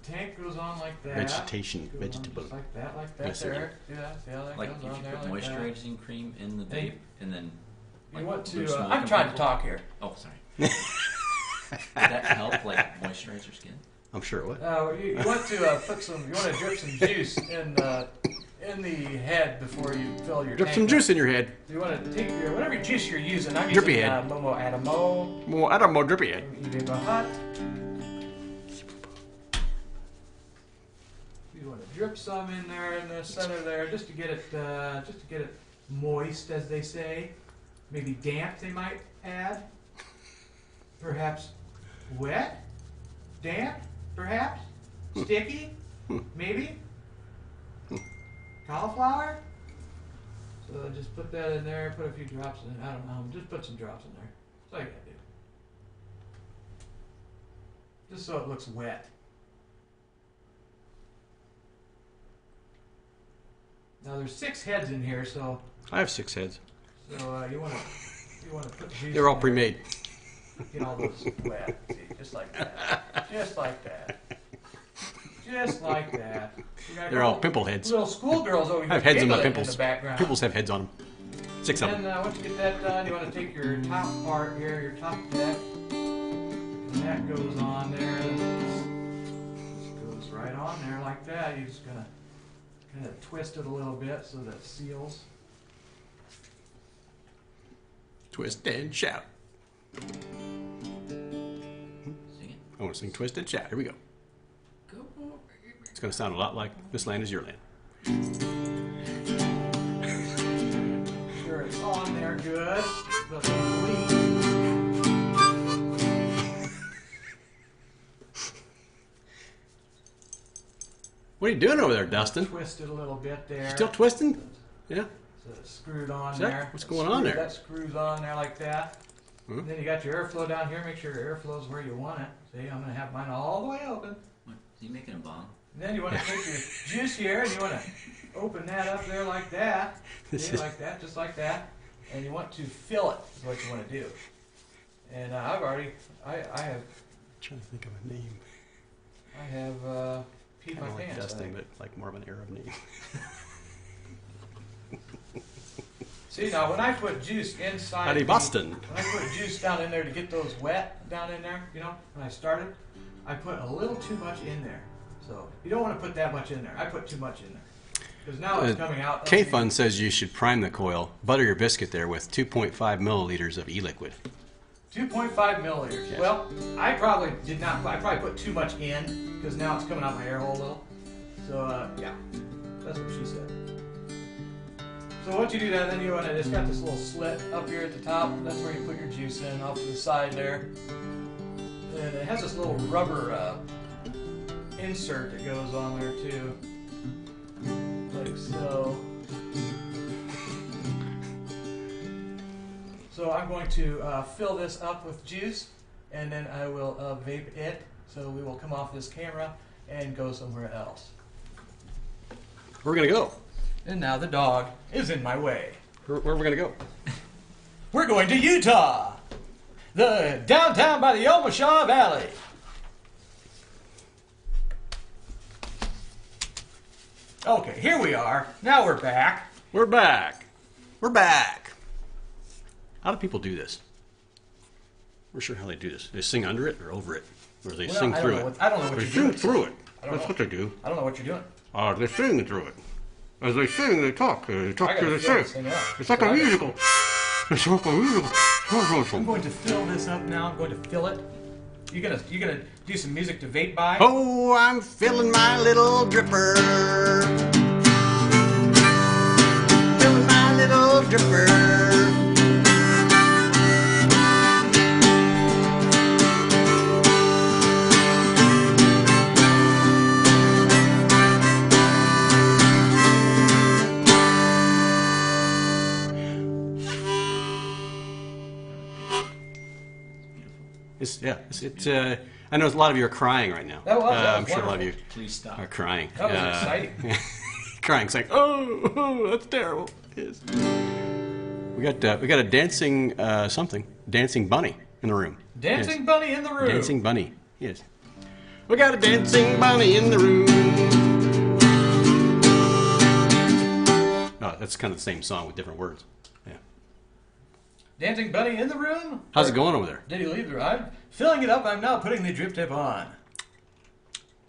The tank goes on like that. Vegetation, Goes on vegetable. just like that, like that. Yes, there. sir. See that? See how that Like, goes if on you there put like that? moisturizing cream in the vape, and then... You like, want blue to? smoke I'm and trying to purple- talk here. Oh, sorry. Would that help, like, moisturize your skin? I'm sure it would. You want to put some. You want to drip some juice in the head before you fill your. Drip tank some up. juice in your head. You want to take your whatever juice you're using. I'm Drippy using head. Momo Adamo. More, I don't know, drippy head. Vapor Hut. You want to drip some in there in the center there, just to get it moist, as they say. Maybe damp, they might add. Perhaps wet, damp, perhaps sticky, maybe. Cauliflower. So just put that in there. Put a few drops in. I don't know. Just put some drops in there. That's all you gotta do. Just so it looks wet. Now there's 6 heads in here, so I have 6 heads. you wanna put juice. They're all in there. pre-made. Get all those wet. See, just like that. Just like that. Just like that. You got They're all pimple heads. Little schoolgirls over here. I have heads on my giggling pimples. In the background. Pimples have heads on them. 6 of And them. once you get that done, you want to take your top part here, your top deck, and that goes on there. Just goes right on there like that. You're just gonna kind of twist it a little bit so that it seals. Twist and shout. Sing it. I want to sing Twist and Shout. Here we go. Go. It's going to sound a lot like This Land Is Your Land. Sure, it's on there good. But lean. What are you doing over there, Dustin? Twist it a little bit there. Still twisting? Yeah. So it's screwed on Is that- there. what's going on there? That screws on there like that. Hmm? And then you got your airflow down here. Make sure your airflow is where you want it. See, I'm going to have mine all the way open. What? Is he making a bomb? And then you want to take your juice here and you want to open that up there like that. This See, is- like that, just like that. And you want to fill it is what you want to do. And I've already, I have, I'm trying to think of a name. peed I my don't like pants. I Dustin, think. but like more of an Arab name. See, now when I put juice inside, Howdy, Boston. When I put juice down in there to get those wet down in there, you know, when I started, I put a little too much in there. So you don't want to put that much in there. I put too much in there. Because now it's coming out. K-Fun says you should prime the coil, butter your biscuit there with 2.5 milliliters of e-liquid. 2.5 milliliters. Yes. Well, I probably did not. I probably put too much in because now it's coming out my air hole a little. So yeah, that's what she said. So once you do that, then you want to. It's got this little slit up here at the top. That's where you put your juice in, off to the side there. And it has this little rubber insert that goes on there too, like so. So I'm going to fill this up with juice, and then I will vape it. So we will come off this camera and go somewhere else. Where are we going to go? And now the dog is in my way. Where are we going to go? We're going to Utah, the downtown by the Omashaw Valley. Okay, here we are. Now we're back. We're back. We're back. How do people do this? We're sure how they do this. They sing under it or over it? Or they sing through it? I don't know what They you're sing doing. through it. I don't That's know. what they do. I don't know what you're doing. They sing through it. As they sing, they talk. They I talk gotta to the fill this sing. thing up. It's like a musical. It's like a musical. I'm going to fill this up now. I'm going to fill it. You gonna do some music to vape by? Oh, I'm filling my little dripper. Filling my little dripper. I know a lot of you are crying right now. That was I'm sure a lot of you Please stop. are crying. That was exciting. Crying. It's like, oh, that's terrible. It is. We got a dancing dancing bunny in the room. Dancing Yes. bunny in the room. Dancing bunny. Yes. We got a dancing bunny in the room. No, that's kind of the same song with different words. Yeah. Dancing bunny in the room. How's it going over there? Did he leave the ride? Filling it up. I'm now putting the drip tip on.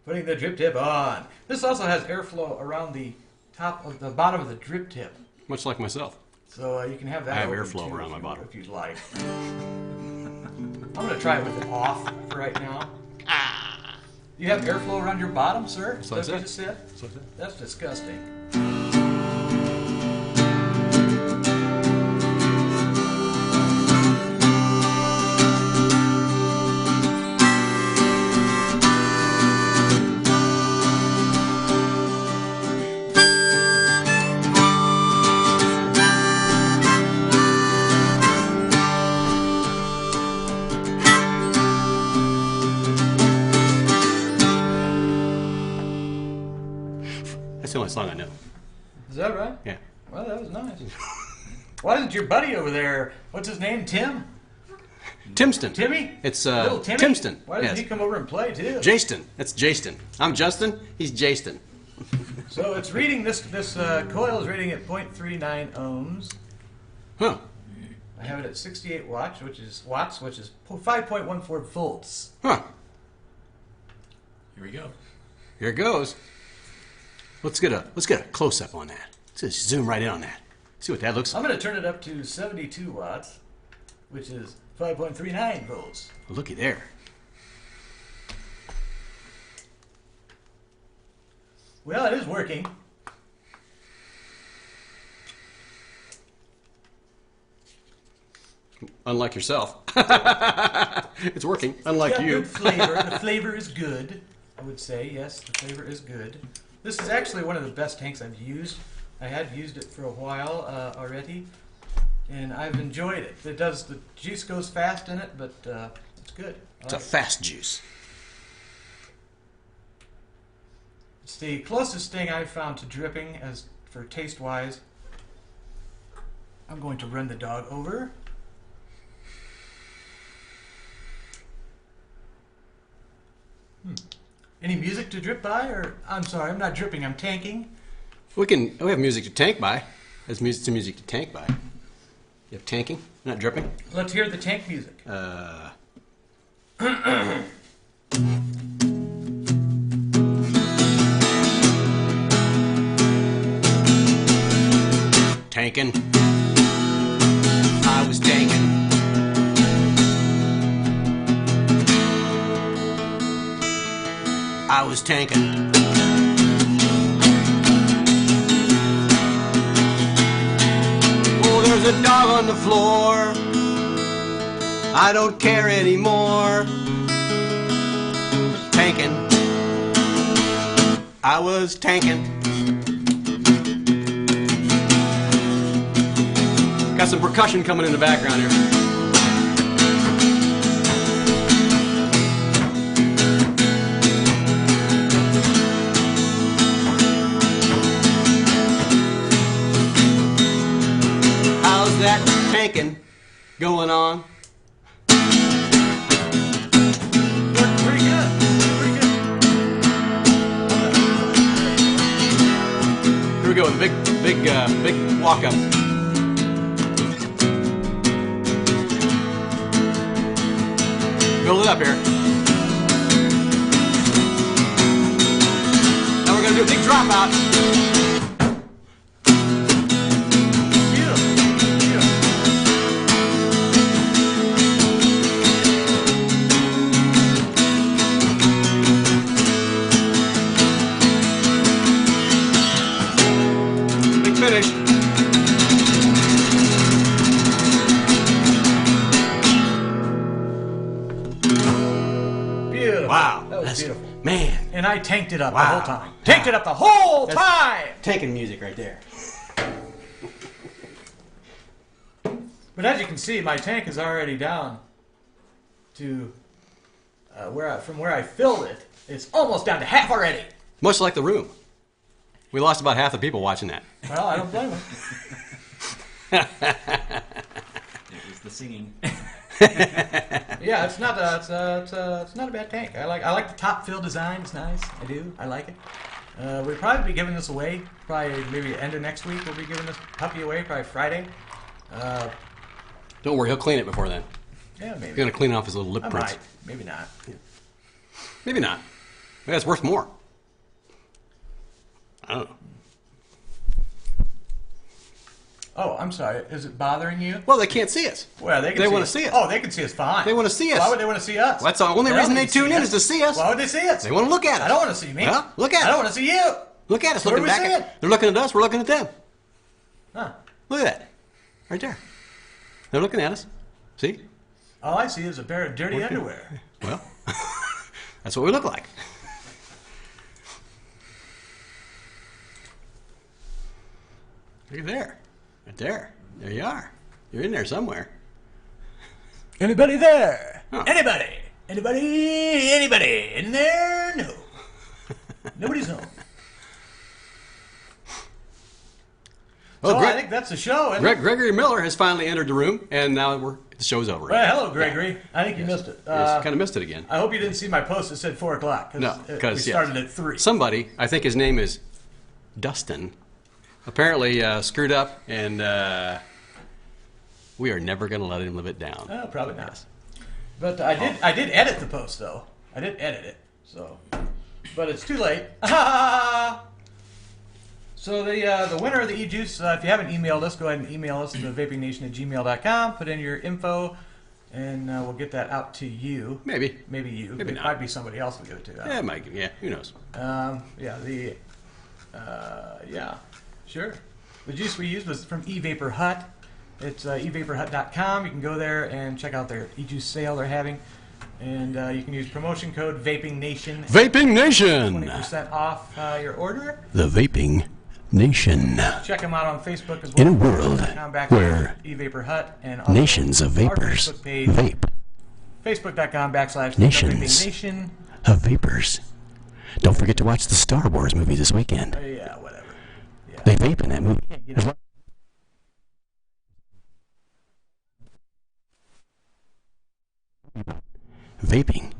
Putting the drip tip on. This also has airflow around the top of the bottom of the drip tip, Much like myself. so you can have that. I have open airflow too, around if my you- bottom. if you'd like. I'm gonna try it with it off for right now. You have airflow around your bottom, sir? That's what I Is that said. you just said? That's what I said. That's disgusting. That's the only song I know. Is that right? Yeah. Well, that was nice. Why isn't your buddy over there, what's his name, Tim? Timston. Timmy? It's Little Timmy? Timston. Why doesn't Yes. he come over and play, too? Jaston. That's Jaston. I'm Justin. He's Jaston. So it's reading, this coil is reading at 0.39 ohms. Huh. I have it at 68 watts, which is 5.14 volts. Huh. Here we go. Here it goes. Let's get a close up on that. Let's just zoom right in on that. See what that looks I'm like. going to turn it up to 72 watts, which is 5.39 volts. Looky there. Well, it is working. Unlike yourself. It's working. It's Unlike got you. good flavor. The flavor is good, I would say. Yes, the flavor is good. This is actually one of the best tanks I've used. I had used it for a while already, and I've enjoyed it. The juice goes fast in it, but it's good. I It's a like it. fast juice. It's the closest thing I've found to dripping as for taste-wise. I'm going to run the dog over. Any music to drip by, or I'm sorry, I'm not dripping. I'm tanking. We have music to tank by. There's music to tank by. You have tanking, not dripping. Let's hear the tank music. Tanking. I was tanking. I was tanking. Oh, there's a dog on the floor. I don't care anymore. Tanking. I was tanking. Got some percussion coming in the background here. How's that tanking going on? Pretty good. Pretty good. Here we go with a big walk up. Build it up here. Now we're gonna do a big drop out. Beautiful. Beautiful. Big finish. Beautiful. Wow. That was That's- beautiful. Man. And I tanked it up the Wow. whole time. Tanked it up the whole That's- time! Tanking music right there. But as you can see, my tank is already down to from where I filled it. It's almost down to half already. Much like the room. We lost about half the people watching that. Well, I don't blame them. It was the singing. Yeah, it's not a bad tank. I like the top fill design. It's nice. I do. I like it. We'll probably be giving this away. Probably maybe end of next week. We'll be giving this puppy away. Probably Friday. Don't worry, he'll clean it before then. Yeah, maybe. He's gonna clean off his little lip I prints. might. Maybe not. Maybe not. Maybe that's worth more. I don't know. Oh, I'm sorry. Is it bothering you? Well, they can't see us. Well, they can They see wanna us. see us. Oh, they can see us fine. They want to see us. Why would they want to see us? Well, that's the only They reason don't they need to tune see in us. is to see us. Why would they see us? They want to look at us. I don't want to see me. Well, look at I don't us. want to see you. Look at us. What Looking are we back seeing? at. They're looking at us. We're looking at them. Huh. Look at that. Right there. They're looking at us. See? All I see is a pair of dirty underwear. Well, that's what we look like. Look at there. Right there. There you are. You're in there somewhere. Anybody there? Huh. Anybody? Anybody in there? No. Nobody's home. Well, So Greg- I think that's the show. Isn't it? Gregory Miller has finally entered the room, and now the show's over. Well, hello, Gregory. I think you missed it. Yes, kind of missed it again. I hope you didn't see my post that said 4 o'clock. No, we because started at 3. Somebody, I think his name is Dustin, apparently screwed up, and we are never going to let him live it down. Oh, probably not. But I did edit the post though. I did edit it. So, but it's too late. So the winner of the e-juice, if you haven't emailed us, go ahead and email us at TheVapingNation@gmail.com. Put in your info, and we'll get that out to you. Maybe. Maybe you. Maybe it not. might be somebody else we'll give it to. Yeah, Mike. Yeah, who knows? Yeah, sure. The juice we used was from eVapor Hut. It's evaporhut.com. You can go there and check out their e-juice sale they're having. And you can use promotion code VapingNation. Vaping Nation! 20% off your order. The Vaping Nation. Check them out on Facebook as well. In a world where eVapor Hut and also nations of our vapors Facebook page, vape. Facebook.com/The Nations. Vaping Nation. Of vapors. Don't forget to watch the Star Wars movie this weekend. Yeah, whatever. Yeah. They vape in that movie. Vaping.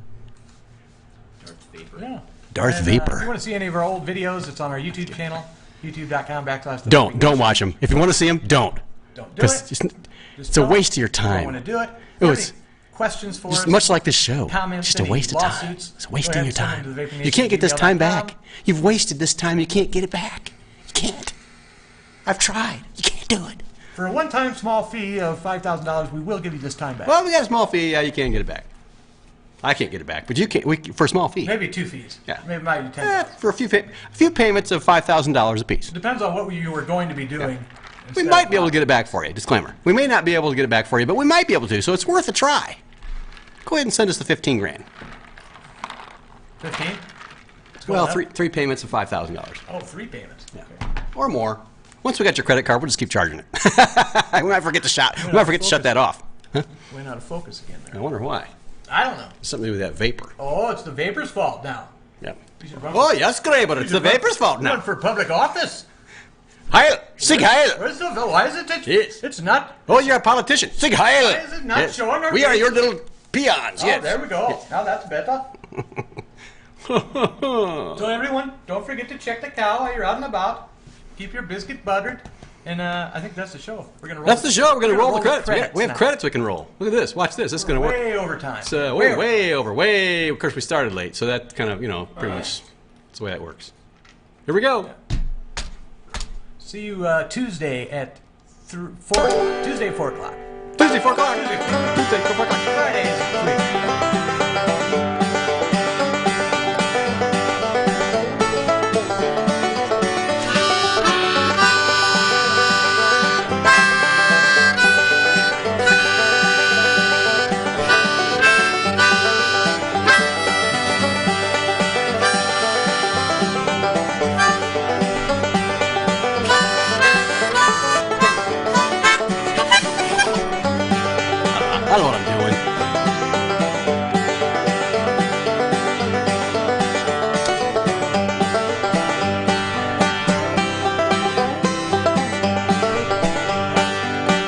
Yeah. Darth And, Vapor. if you want to see any of our old videos, it's on our YouTube channel, youtube.com/The Don't Vaping watch them. If you want to see them, don't. Don't do 'Cause it. it's a waste of your Don't want to time. do it. Oh, Have it's any questions for Just us? much like this show. Comments, Just a any waste of time. lawsuits, It's go wasting ahead your and send time. them to You can't get this time TheVapingNation@gmail.com. back. You've wasted this time. You can't get it back. You can't. I've tried. You can't do it. For a one-time small fee of $5,000, we will give you this time back. Well, we got a small fee. Yeah, you can't get it back. I can't get it back, but you can. For a small fee. Maybe 2 fees. Yeah. Maybe might be 10. For a few payments of $5,000 apiece. Depends on what you were going to be doing. We might be able to get it back for you. Disclaimer. We may not be able to get it back for you, but we might be able to, so it's worth a try. Go ahead and send us the 15 grand. 15? Well, three payments of $5,000. Oh, 3 payments. Yeah. Okay. Or more. Once we got your credit card, we'll just keep charging it. We might forget to shut that off. Huh? Went out of focus again I there. wonder why. I don't know. Something to do with that vapor. Oh, it's the vapor's fault now. Yep. We should run Oh, yes, Graber. It's the vapor's fault Run now. for public office. Heil! Sig Heil! Where's the, why is it? Yes. It's not. Oh, you're a politician. Sig Heil! Why is it not showing our We are faces? your little peons, Oh, yes. there we go. Now that's better. So everyone, don't forget to check the cow while you're out and about. Keep your biscuit buttered. And I think that's the show. We're gonna roll. That's the show. We're going to roll the credits. We have now. credits we can roll. Look at this. Watch this. This is going to work. Way over time. It's way over. Of course, we started late, so that kind of, pretty much that's the way that works. Here we go. See you Tuesday at 4 o'clock. Tuesday, 4 o'clock. Tuesday, 4 Tuesday, 4 o'clock. Friday is 3. I know what I'm doing.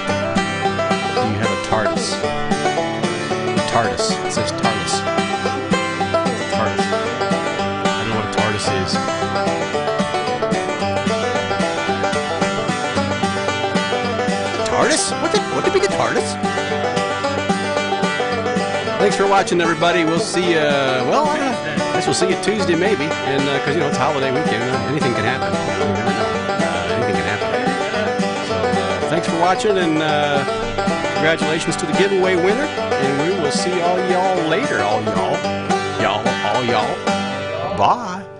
You have a TARDIS. TARDIS. It says TARDIS. TARDIS. I don't know what a TARDIS is. TARDIS? What did we get TARDIS? Thanks for watching, everybody. We'll see you, I guess we'll see you Tuesday maybe. And, because, it's holiday weekend. Anything can happen. You never know. Anything can happen. So, thanks watching, and congratulations to the giveaway winner. And we will see all y'all later. All y'all. Bye.